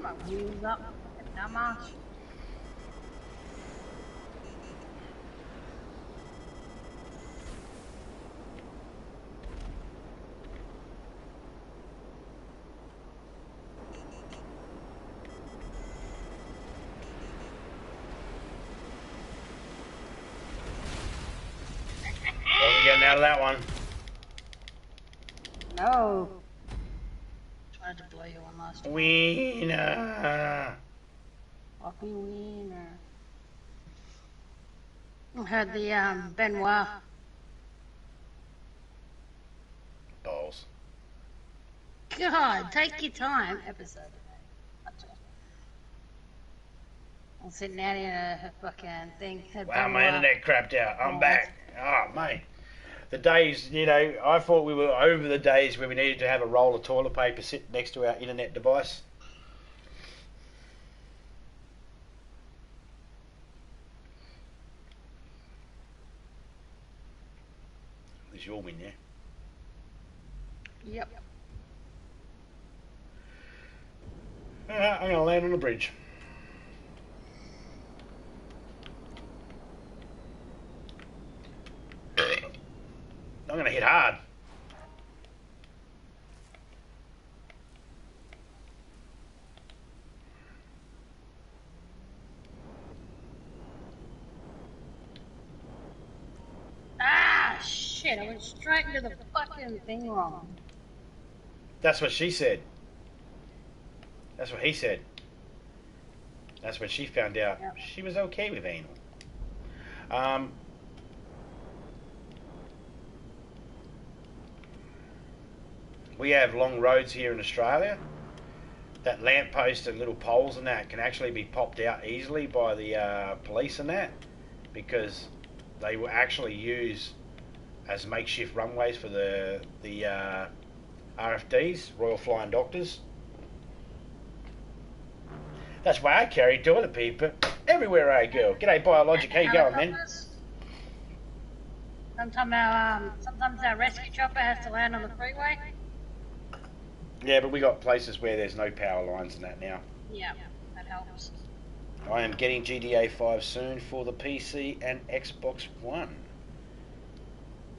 My wheels up like a dumbass. Wasn't getting out of that one. No. Tried to blow you one last time. Wiener. Fucking wiener. I heard the Benoit. Balls. God, take your time. Episode today. I'm sitting out in a fucking thing. Wow, my internet crapped out. I'm back. Oh, mate. The days, you know, I thought we were over the days where we needed to have a roll of toilet paper sit next to our internet device. There's your win, yeah? Yep. I'm going to land on the bridge. I'm going to hit hard. Ah, shit, I went straight into the fucking thing wrong. That's what she said. That's what he said. That's when she found out she was okay with anal. We have long roads here in Australia. That lamppost and little poles and that can actually be popped out easily by the police and that, because they will actually use as makeshift runways for the RFDs, Royal Flying Doctors. That's why I carry toilet paper everywhere I go. G'day, Biologic. How you going, man? Sometimes our rescue chopper has to land on the freeway. Yeah, but we got places where there's no power lines and that now. Yeah, that helps. I am getting GTA 5 soon for the PC and Xbox One.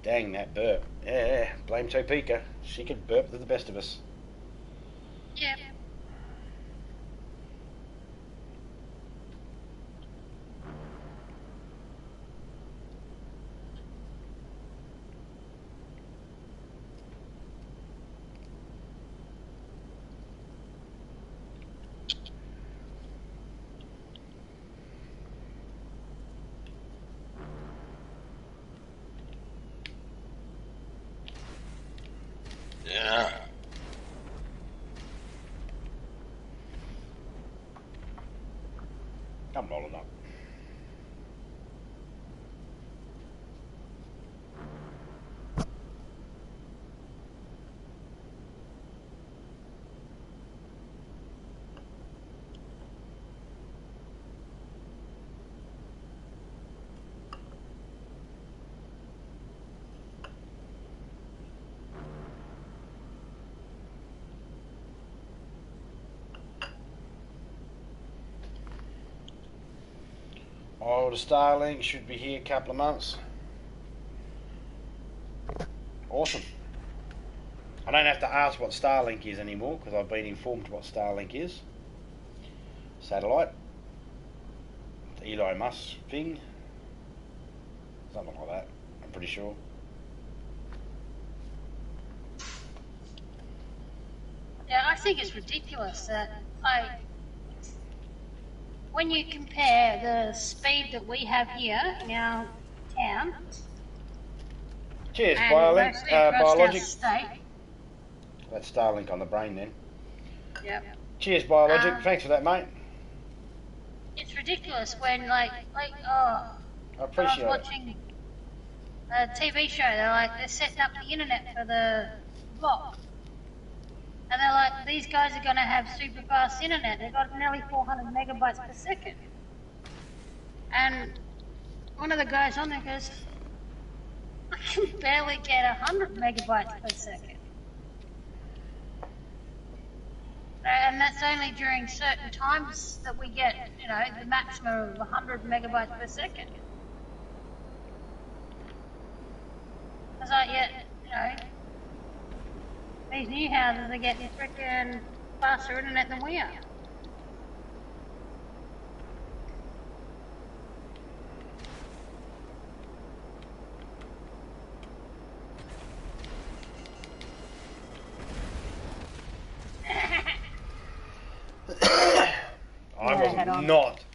Dang, that burp. Yeah, blame Topeka. She could burp to the best of us. Yeah. Yeah. I'm rolling up. Oh, the Starlink should be here a couple of months. Awesome. I don't have to ask what Starlink is anymore because I've been informed what Starlink is. Satellite. The Elon Musk thing. Something like that, I'm pretty sure. Yeah, I think it's ridiculous that, like, when you compare the speed that we have here in our town Cheers, and mostly across our Biologic. state. That's Starlink on the brain then. Yep. Cheers, Biologic. Thanks for that, mate. It's ridiculous when, I was appreciate it. watching a TV show. They're setting up the internet for the block. And they're like, these guys are going to have super fast internet. They've got nearly 400 megabytes per second. And one of the guys on there goes, I can barely get 100 megabytes per second. And that's only during certain times that we get, the maximum of 100 megabytes per second. It's like, these new houses are getting frickin' faster internet than we are.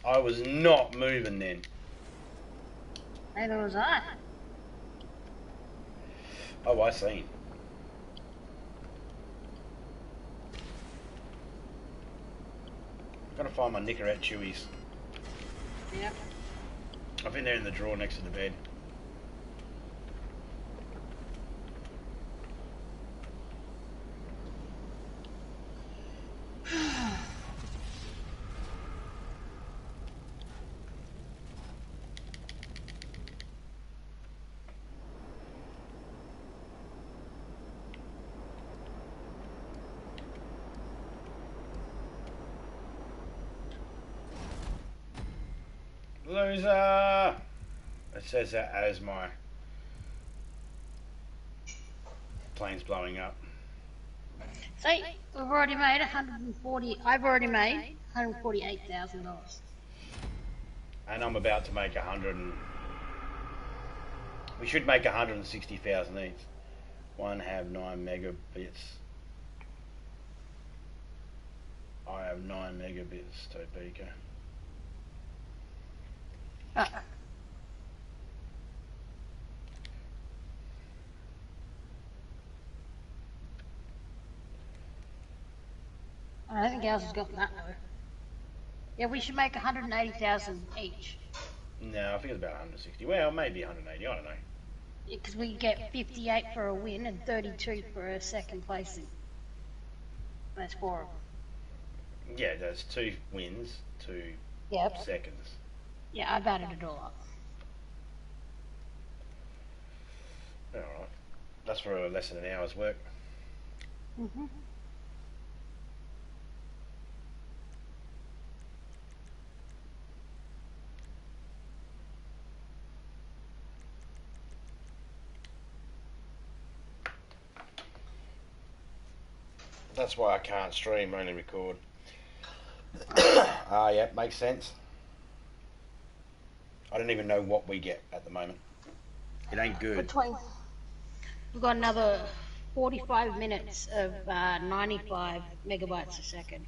I was not moving then. Neither was I. Oh, I seen. Gotta find my knicker at Chewy's. Yep. I've been there in the drawer next to the bed. Loser! It says that as my plane's blowing up. See, we've already made I've already made $148,000. And I'm about to make we should make 160,000 each. One have 9 megabits. I have 9 megabits, Topeka. I don't think ours has got that though. Yeah, we should make 180,000 each. No, I think it's about 160. Well, maybe 180. I don't know. Yeah, because we get 58 for a win and 32 for a second placing. That's 4 of them. Yeah, there's 2 wins, 2 seconds. Yeah, I've added it all up. Alright. That's for less than an hour's work. Mm-hmm. That's why I can't stream, only record. Yeah, makes sense. I don't even know what we get at the moment. It ain't good. We've got another 45 minutes of 95 megabytes a second.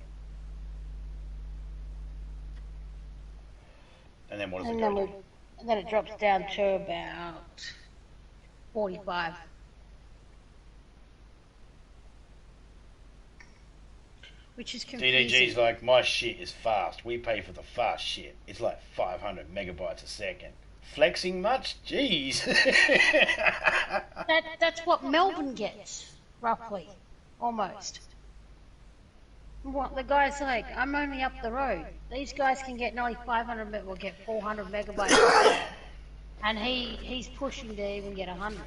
And then what does And it then, go to? and then it drops down to about 45. Which is confusing. DDG's like, my shit is fast. We pay for the fast shit. It's like 500 megabytes a second. Flexing much? Jeez. That's what Melbourne gets, roughly. Almost. What the guy's like, I'm only up the road. These guys can get nearly 500 meg, will get 400 megabytes. And he's pushing to even get 100.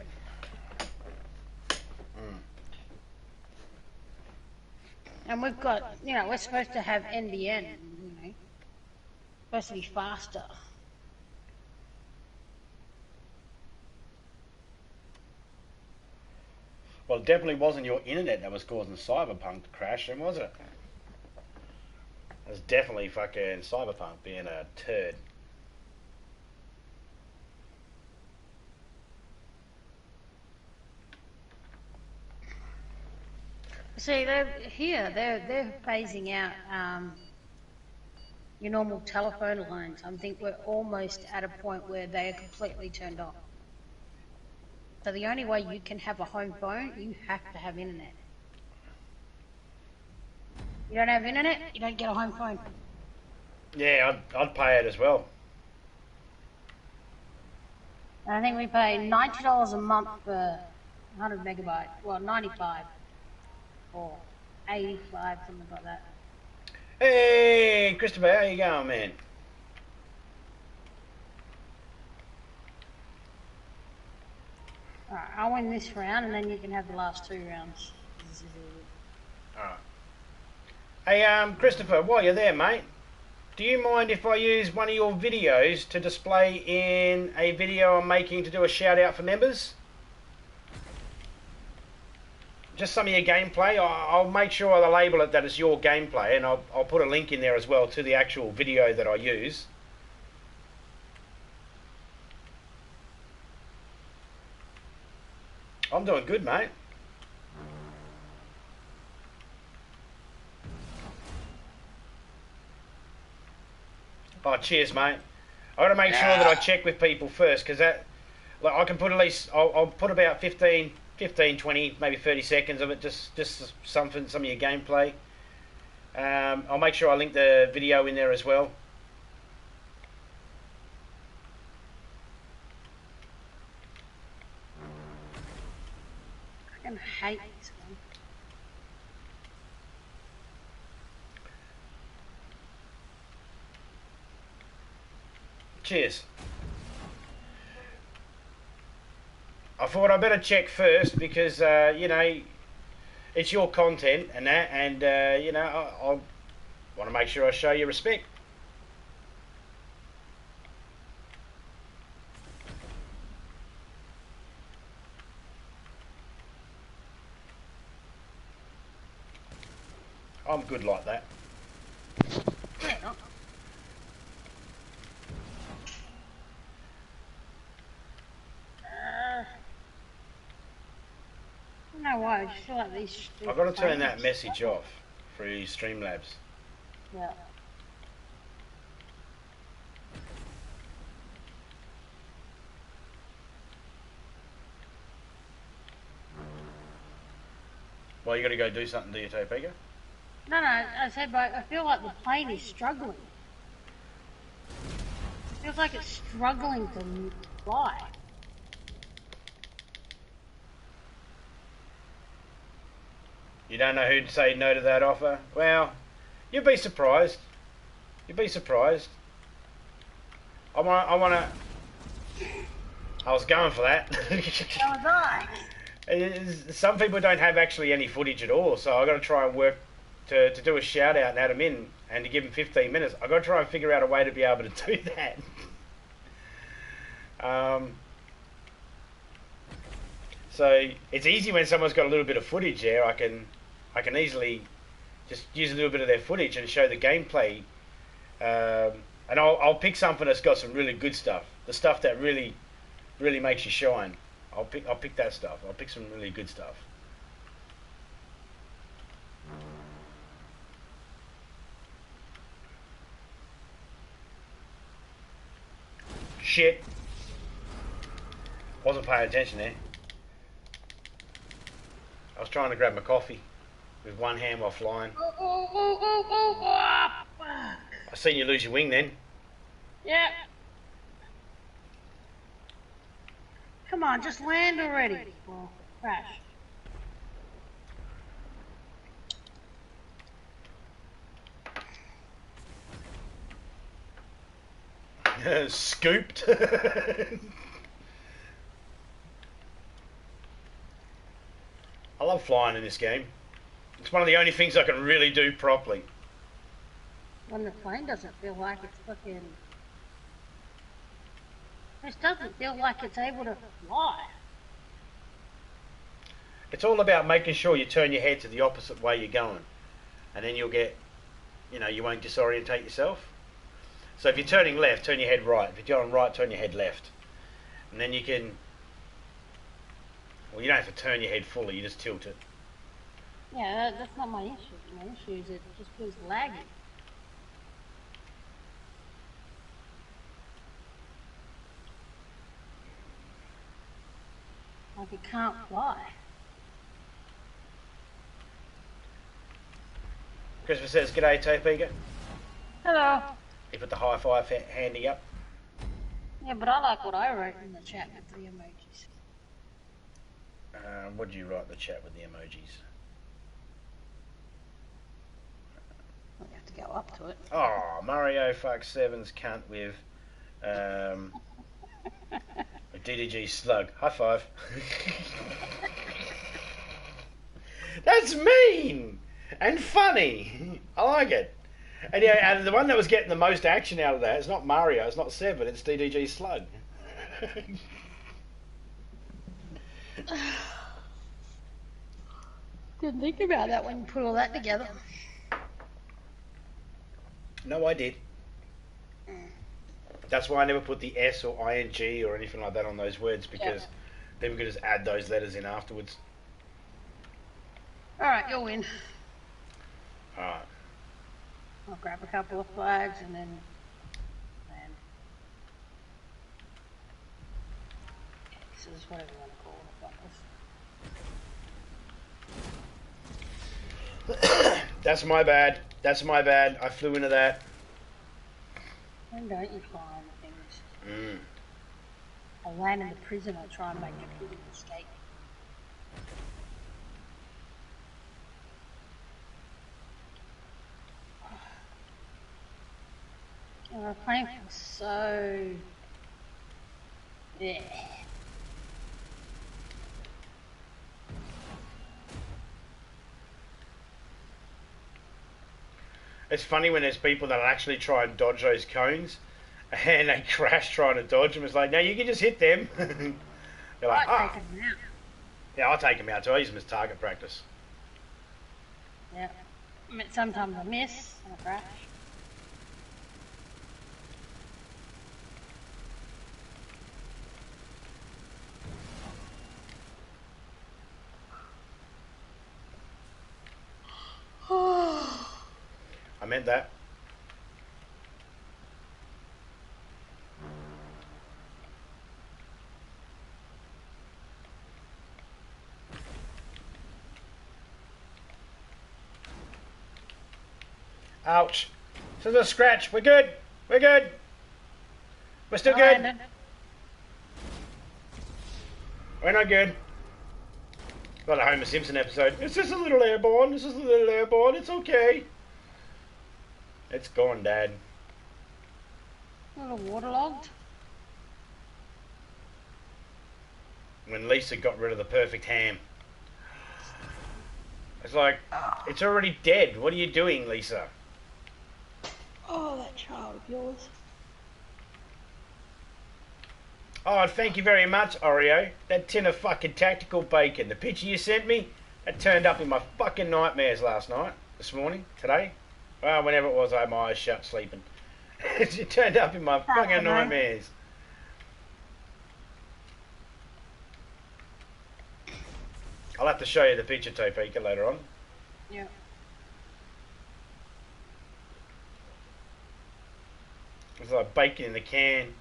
And we've got, we're supposed to have NBN, supposed to be faster. Well, it definitely wasn't your internet that was causing Cyberpunk to crash, then was it? It was definitely fucking Cyberpunk being a turd. See, they're phasing out your normal telephone lines. I think we're almost at a point where they are completely turned off. So the only way you can have a home phone, you have to have internet. You don't have internet, you don't get a home phone. Yeah, I'd pay it as well. And I think we pay $90 a month for 100 megabytes. Well, 95 or 85, something like that. Hey, Christopher, how you going, man? Alright, I'll win this round and then you can have the last 2 rounds. Alright. Hey, Christopher, while you're there, mate, do you mind if I use one of your videos to display in a video I'm making to do a shout out for members? Just some of your gameplay. I'll make sure I label it that it's your gameplay, and I'll put a link in there as well to the actual video that I use. I'm doing good, mate. Oh, cheers, mate. I got to make sure that I check with people first, because that, like, I can put at least, I'll put about 15, 20, maybe 30 seconds of it, just some of your gameplay. I'll make sure I link the video in there as well. I fucking hate this one. Cheers. I thought I better check first because, you know, it's your content and that, and, you know, I want to make sure I show you respect. I'm good like that. Yeah. I don't know why, I just feel like these... I've got to turn that message off through Streamlabs. Yeah. Well, you got to go do something, do you, Topeka? No, I said, but I feel like the plane is struggling. It feels like it's struggling to fly. You don't know who'd say no to that offer? Well, you'd be surprised. You'd be surprised. I was going for that. So was I. Some people don't have actually any footage at all, so I've got to try and work to do a shout out and add them in, and to give them 15 minutes. I've got to try and figure out a way to be able to do that. So it's easy when someone's got a little bit of footage there. I can easily just use a little bit of their footage and show the gameplay, and I'll pick something that's got some really good stuff, the stuff that really makes you shine. I'll pick that stuff. I'll pick some really good stuff. Shit. Wasn't paying attention there. I was trying to grab my coffee with one hand while flying. Oh, fuck. I seen you lose your wing then. Yeah. Come on, just land already. Well, crash. Scooped. I love flying in this game. It's one of the only things I can really do properly. When the plane doesn't feel like it's fucking... It doesn't feel like it's able to fly. It's all about making sure you turn your head to the opposite way you're going, and then you'll get, you won't disorientate yourself. So if you're turning left, turn your head right. If you're going right, turn your head left, and then you can. Well, you don't have to turn your head fully. You just tilt it. Yeah, that's not my issue. My issue is it just feels laggy. Like it can't fly. Christopher says, "G'day, Topeka." Hello. He put the high five handy up. Yeah, but I like what I wrote in the chat with the emojis. What did you write in the chat with the emojis? We have to go up to it. Oh, Mario fuck sevens cunt with a DDG slug. High five. That's mean and funny. I like it. And yeah, and the one that was getting the most action out of that is not Mario, it's not Seven, it's DDG Slug. Didn't think about that when you put all that together. No, I did. That's why I never put the S or ING or anything like that on those words, because then we could just add those letters in afterwards. Alright, you'll win. Alright. I'll grab a couple of flags and then land. Cases, whatever you want to call it. That's my bad. That's my bad. I flew into that. And don't you fly on the things. I land in the prison, I try and make a big escape. The plane feels so... yeah. It's funny when there's people that actually try and dodge those cones and they crash trying to dodge them. It's like, no, you can just hit them. They're like, Take them out. Yeah, I'll take them out too. I use them as target practice. Yeah. I mean, sometimes I miss and I crash. I meant that. Ouch. This is a scratch. We're good. We're good. We're still good. We're not good. Like a Homer Simpson episode. It's just a little airborne. This is a little airborne. It's okay. It's gone, Dad. A little waterlogged. When Lisa got rid of the perfect ham. It's like, it's already dead. What are you doing, Lisa? Oh, that child of yours. Oh, thank you very much, Oreo. That tin of fucking tactical bacon. The picture you sent me, that turned up in my fucking nightmares last night, this morning, today. Well, whenever it was, I had my eyes shut sleeping. It turned up in my fucking nightmares. I'll have to show you the picture, Topeka, later on. Yeah. It's like bacon in the can.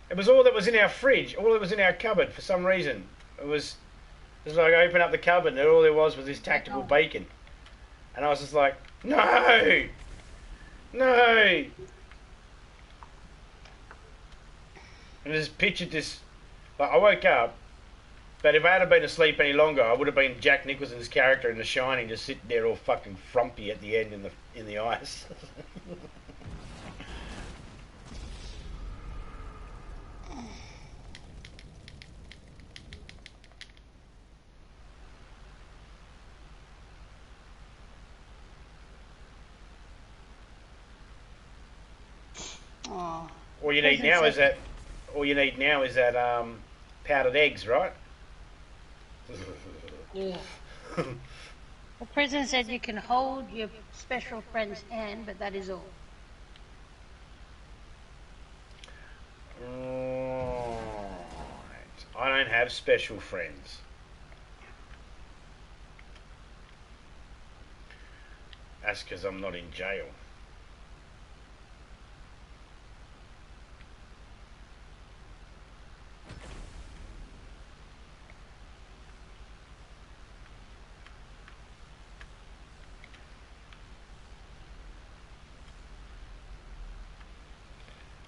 It was all that was in our fridge, all that was in our cupboard for some reason. It was like I opened up the cupboard and all there was this tactical bacon. And I was just like, no! No! And I just pictured this, like I woke up, but if I had been asleep any longer, I would have been Jack Nicholson's character in The Shining, just sitting there all fucking frumpy at the end in the ice. Oh. All you need now is that. All you need now is that powdered eggs, right? Yeah. The prison said you can hold your special friend's hand, but that is all. Right. I don't have special friends. That's because I'm not in jail.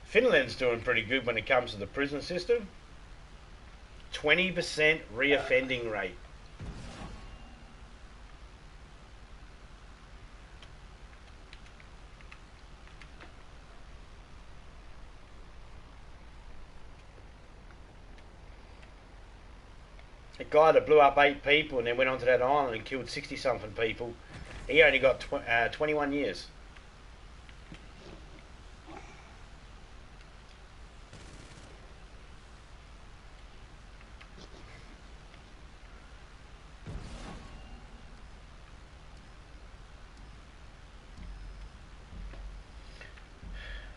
Finland's doing pretty good when it comes to the prison system. 20% reoffending rate. A guy that blew up 8 people and then went onto that island and killed 60-something people, he only got 21 years.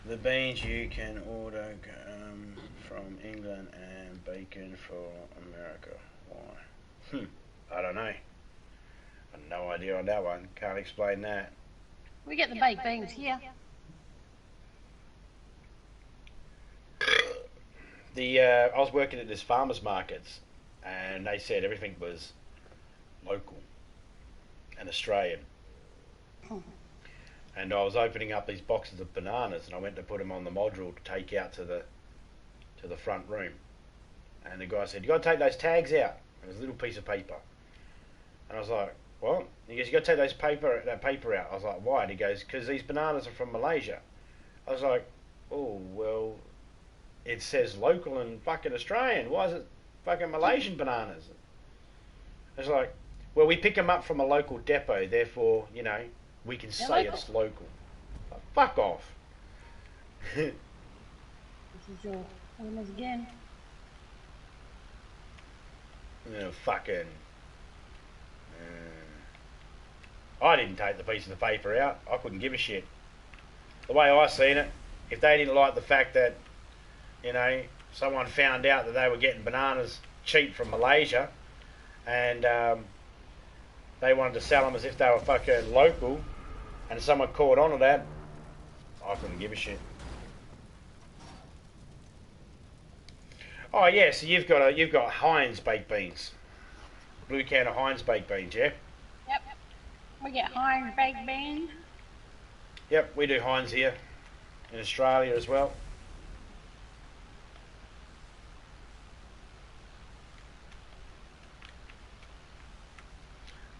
The beans you can order from England and bacon for America. Why? I don't know. I've no idea on that one. Can't explain that. We get the baked beans here. I was working at this farmers markets, and they said everything was local and Australian. And I was opening up these boxes of bananas, and I went to put them on the module to take out to the front room. And the guy said, "You got to take those tags out." It was a little piece of paper. And I was like, "What?" He goes, "You got to take that paper out." I was like, "Why?" And he goes, "Because these bananas are from Malaysia." I was like, "Oh, well, it says local and fucking Australian. Why is it fucking Malaysian bananas?" It's like, "Well, we pick them up from a local depot, therefore, we can say local. it's local." Like, fuck off. This is your almost again. Fucking. I didn't take the piece of the paper out. I couldn't give a shit. The way I seen it, if they didn't like the fact that, someone found out that they were getting bananas cheap from Malaysia, and they wanted to sell them as if they were fucking local, and someone caught on to that, I couldn't give a shit. Oh yeah, so you've got Heinz baked beans, blue can of Heinz baked beans, yeah? Yep. We get Heinz baked beans. Yep, we do Heinz here in Australia as well.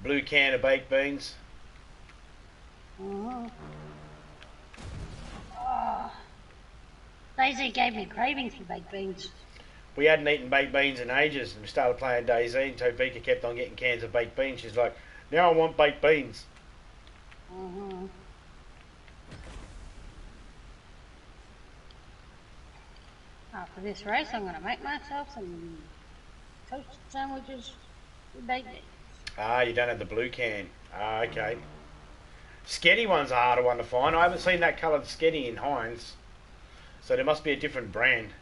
Blue can of baked beans. Oh. Daisy gave me cravings for baked beans. We hadn't eaten baked beans in ages, and we started playing Daisy, and Topeka kept on getting cans of baked beans. She's like, "Now I want baked beans." After this race, I'm going to make myself some toasted sandwiches with baked beans. Ah, you don't have the blue can. Ah, okay. Sketty one's a harder one to find. I haven't seen that coloured Sketty in Heinz, so there must be a different brand.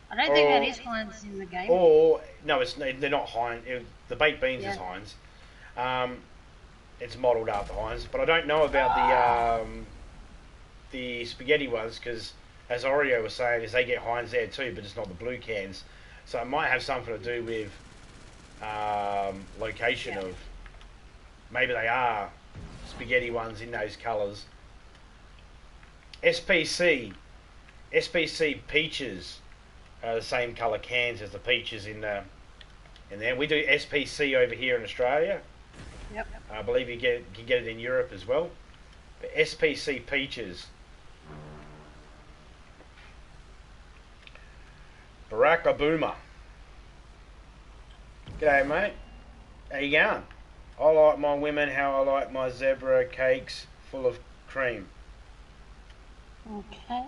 I don't think that is Heinz in the game. Or no, they're not Heinz. The baked beans is Heinz. It's modelled after Heinz, but I don't know about the spaghetti ones, because as Oreo was saying, is they get Heinz there too, but it's not the blue cans. So it might have something to do with location of. Maybe they are spaghetti ones in those colours. SPC peaches are the same colour cans as the peaches in there. We do SPC over here in Australia. Yep. I believe you can get it in Europe as well. But SPC peaches. Baraka Boomer. G'day, mate. How you going? I like my women how I like my zebra cakes full of cream. Okay.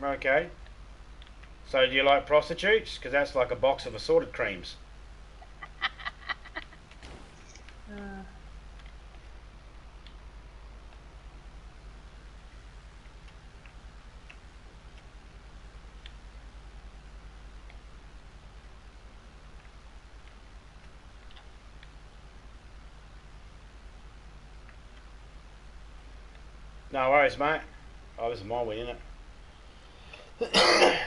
Okay. So do you like prostitutes? Because that's like a box of assorted creams. Uh, No worries, mate. Oh, this is my win, isn't it?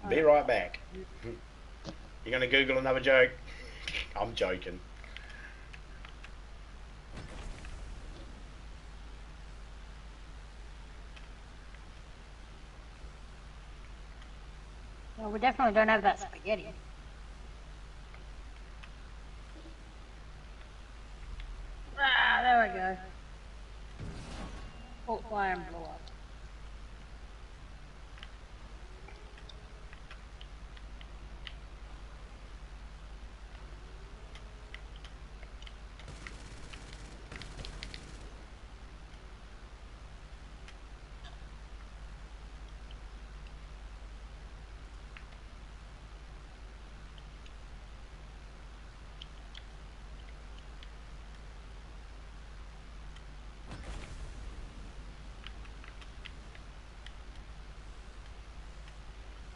Be right back. You're going to Google another joke? I'm joking. well, we definitely don't have that spaghetti. Ah, there we go. Caught fire and blew up.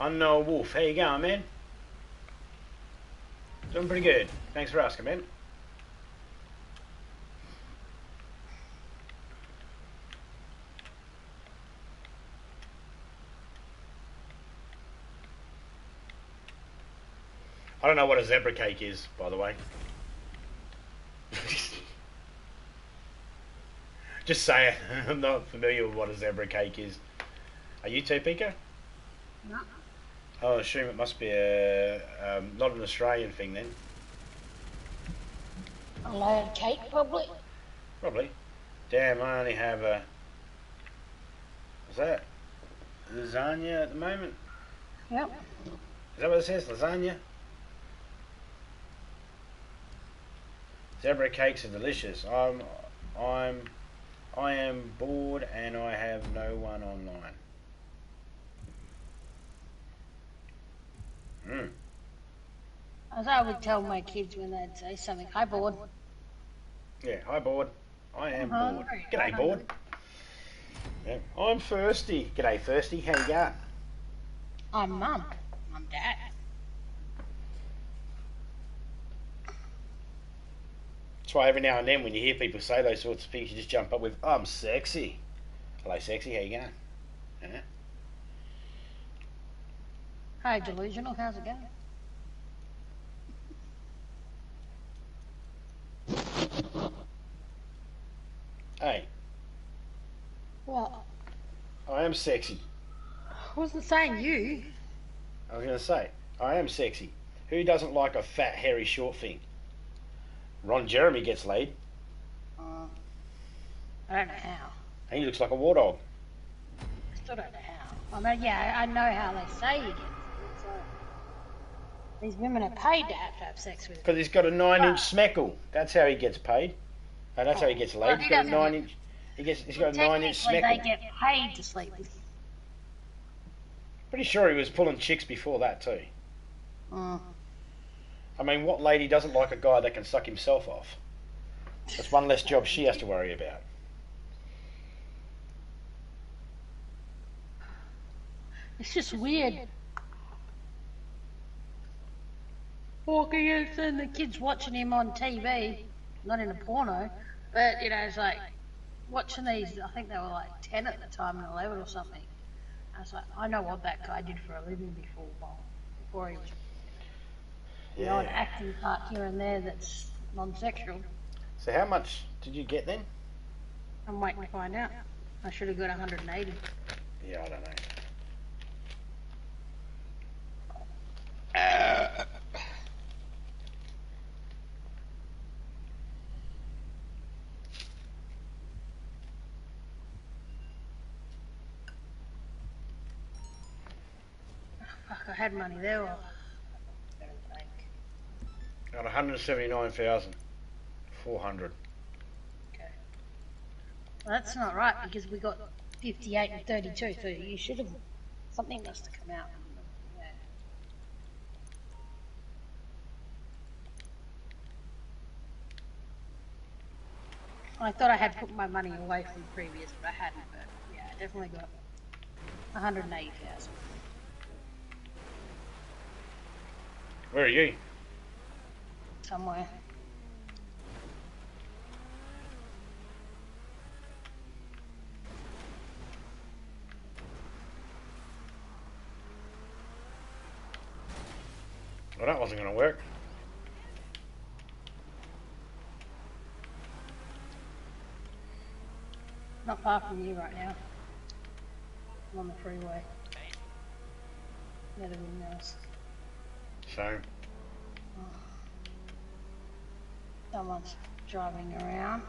Unknown Wolf, how you going, man? Doing pretty good. Thanks for asking, man. I don't know what a zebra cake is, by the way. Just say it. I'm not familiar with what a zebra cake is. Are you too, Pico? No. Oh, I assume it must be not an Australian thing then. A layered cake, probably. Probably. Damn, I only have a... What's that? Lasagna at the moment? Yep. Is that what it says? Lasagna? Zebra cakes are delicious. I am bored and I have no one online. As I would tell my kids when they'd say something, hi, bored. Yeah, hi bored. I am Uh-huh. bored. G'day bored. Yeah. I'm thirsty. G'day thirsty. How you going? I'm mum. I'm dad. That's why every now and then when you hear people say those sorts of things, you just jump up with, oh, I'm sexy. Hello, sexy. How you going? Yeah. Hi, delusional. How's it going? Hey, What? I am sexy. I wasn't saying you. I was going to say, I am sexy. Who doesn't like a fat, hairy, short thing? Ron Jeremy gets laid. I don't know how. And he looks like a war dog. I still don't know how. I mean, yeah, I know how they say you get it. So these women are paid to have sex with him. Because he's got a 9-inch smeckle. That's how he gets paid. And that's how he gets laid. Well, He's he got a doesn't 9-inch... He's got a 9-inch Technically, smeckle. they get paid to sleep with him. Pretty sure he was pulling chicks before that too. Mm. I mean, what lady doesn't like a guy that can suck himself off? That's one less job she has to worry about. It's just weird. Walking in and the kids watching him on TV, not in a porno, but you know, it's like watching these. I think they were like 10 at the time and 11 or something. I was like, I know what that guy did for a living before he was, you know, an Yeah. acting part here and there that's non-sexual. So how much did you get then? I'm waiting to find out. I should have got 180. Yeah, I don't know. Fuck, I had money there. Or... Got 179,400. Okay. Well, that's not right because we got 58 and 32, so you should have, something must have come out. Yeah. I thought I had put my money away from previous, but I hadn't, but yeah, I definitely got 180,000. Where are you? Somewhere. Well, that wasn't going to work. Not far from you right now. I'm on the freeway. Near the windmills. So, Someone's driving around.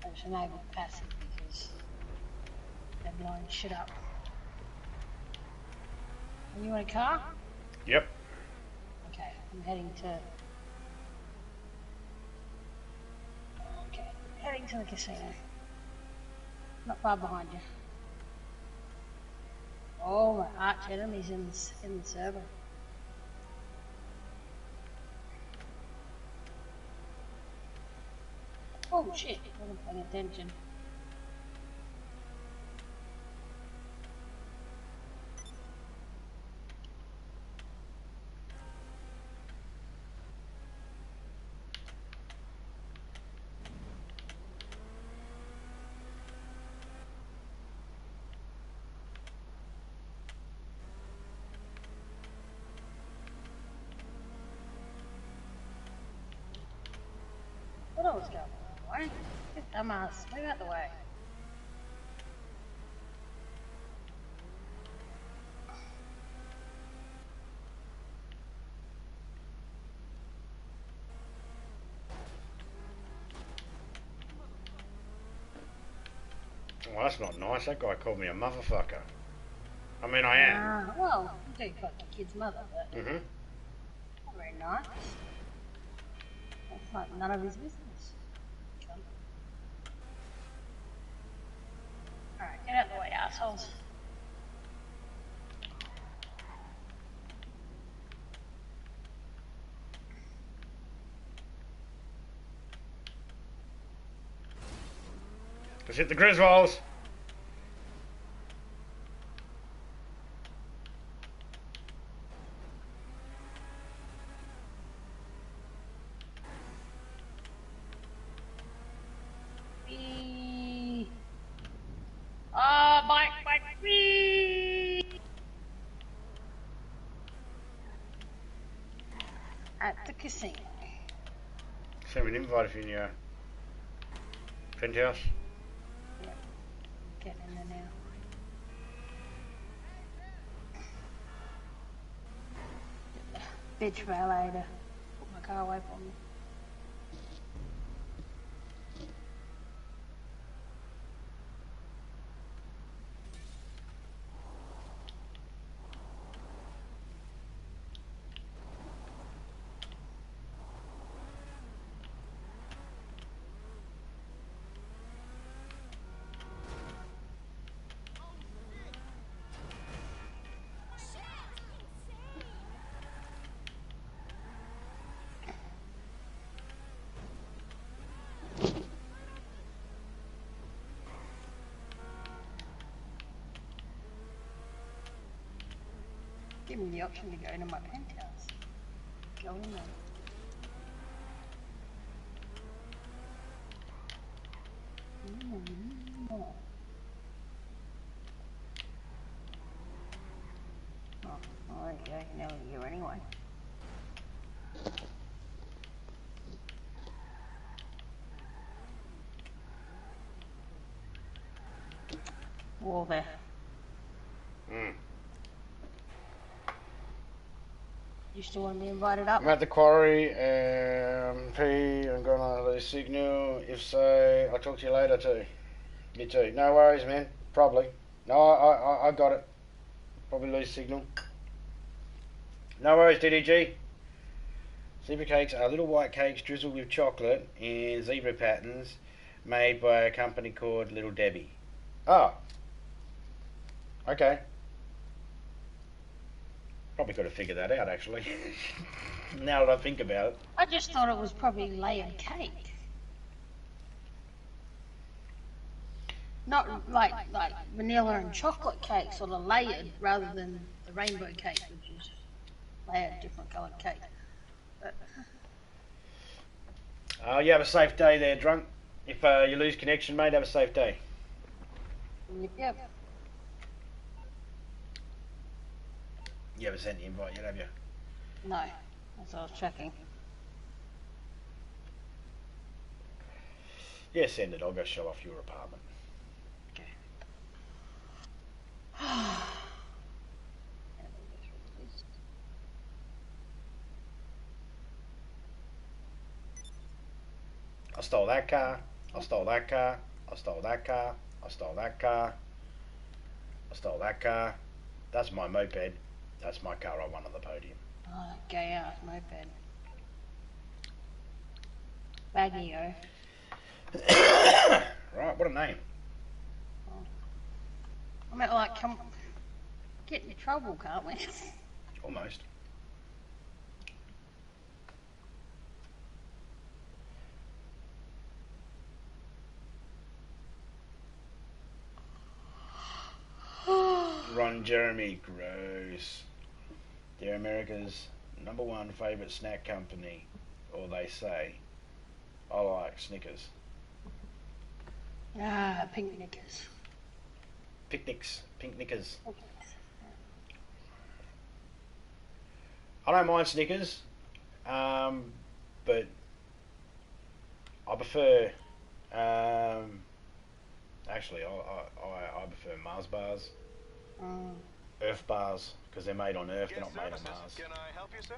I just enabled passive because they're blowing shit up. Are you in a car? yep. Okay, I'm heading to... Okay, heading to the casino. Not far behind you. Oh, my arch enemy's in the server. Oh shit, I wasn't paying attention. What else going on? Why? Get dumbass, move out the way. Well, that's not nice. That guy called me a motherfucker. I mean, I am. Well, you do got the kid's mother, but Mm-hmm. not very nice. That's like none of his business. Alright, get out of the way, assholes. Let's hit the Griswolds. Whee! Oh, bike, whee! At the casino. Send me an invite if you're in your penthouse. Yep, get in there now. Bitch valet to put my car away from me. Give me the option to go into my penthouse. Go in there. Oh, well, there you go. You know you're here anyway. Wall there. Mm. You still want to be invited up? I'm at the quarry. I'm gonna lose signal. If so, I'll talk to you later too. You too. No worries, man. Probably. No, I got it. Probably lose signal. No worries, DDG. Zebra cakes are little white cakes drizzled with chocolate in zebra patterns. made by a company called Little Debbie. Oh. Okay. Probably could have figured that out, actually. Now that I think about it. I just thought it was probably layered cake. Not like vanilla and chocolate cake, sort of layered, rather than the rainbow cake, which is layered, different coloured cake. But You have a safe day there, drunk. If you lose connection, mate, have a safe day. yep. You haven't sent the invite yet, have you? No, that's what I was checking. Yeah, send it. I'll go show off your apartment. Okay. I stole that car. I stole that car. I stole that car. I stole that car. I stole that car. That's my moped. That's my car I won on the podium. Oh, gay ass moped. Baggio. Right, what a name. I mean, like, come get in trouble, can't we? Almost. Ron Jeremy, gross. They're America's #1 favourite snack company, or they say. I like Snickers. Ah, pink knickers. Picnics, pink knickers. I don't mind Snickers, but I prefer. Actually, I prefer Mars bars, Earth bars, because they're made on Earth. They're not made on Mars. Can I help you, sir?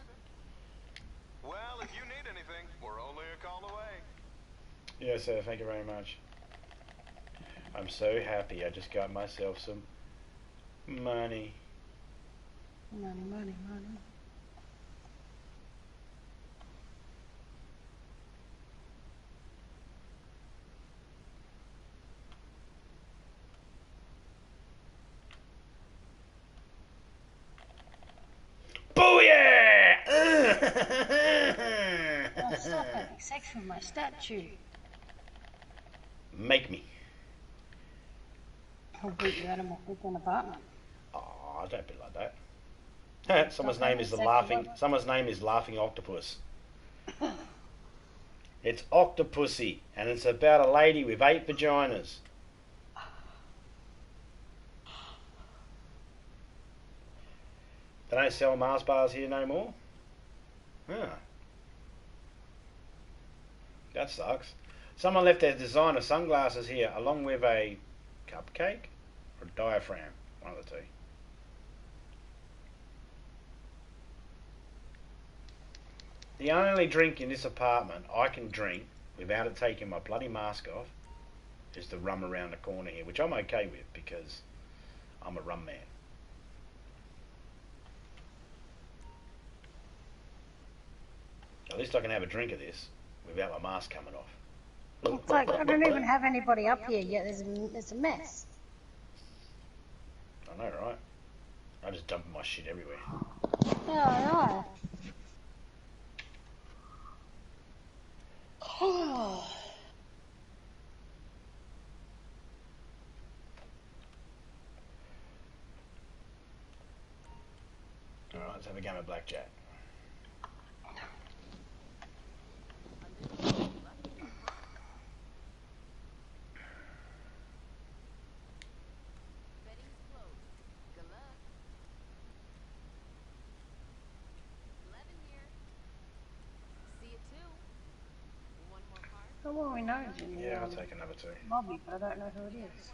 Well, if you need anything, we're only a call away. Yes, sir. Thank you very much. I'm so happy. I just got myself some money. Money. Booyah! Oh, stop having sex with my statue. Make me. I'll beat you out of my freaking apartment. Oh, don't be like that. Someone's name is Laughing Octopus. It's Octopussy, and it's about a lady with 8 vaginas. They don't sell Mars bars here no more? Huh. That sucks. Someone left their designer sunglasses here along with a cupcake or a diaphragm. One of the two. The only drink in this apartment I can drink without it taking my bloody mask off is the rum around the corner here, which I'm okay with because I'm a rum man. At least I can have a drink of this without my mask coming off. It's like, I don't even have anybody up here yet. There's a mess. I know, right? I just dump my shit everywhere. Yeah, I know. Alright, let's have a game of blackjack. Oh, well, we know it's in Yeah, I'll take another 2. lobby, but I don't know who it is.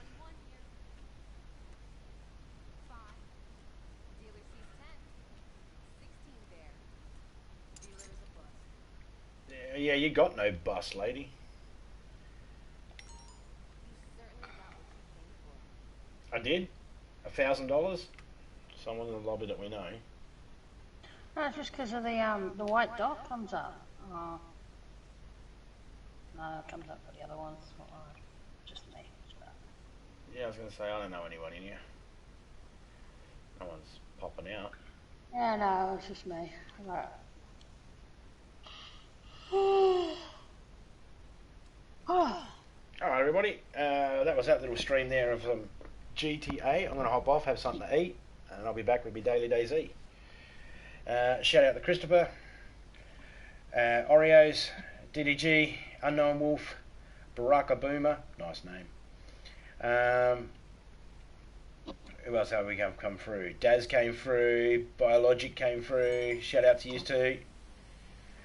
Yeah, you got no bus, lady. I did? $1,000? Someone in the lobby that we know. No, it's just because of the white dot comes up. Oh. No, it comes up for the other ones. Just me. Yeah, I was going to say, I don't know anyone in here. No one's popping out. Yeah, no, it's just me. Alright. Alright, everybody. That was that little stream there of GTA. I'm going to hop off, have something to eat, and I'll be back with my Daily DayZ. Shout out to Christopher, Oreos, DDG, Unknown Wolf, Baraka Boomer, nice name. Who else have we come through? Daz came through, Biologic came through, shout out to you too.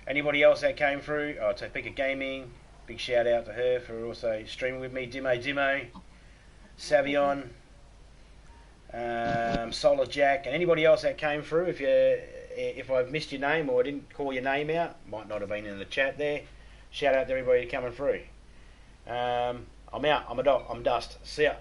Anybody else that came through? Oh, Topeka Gaming, big shout out to her for also streaming with me. Dimo, Savion, Solar Jack, and anybody else that came through. If I've missed your name or I didn't call your name out, might not have been in the chat there. Shout out to everybody coming through. I'm out. I'm Dust. See ya.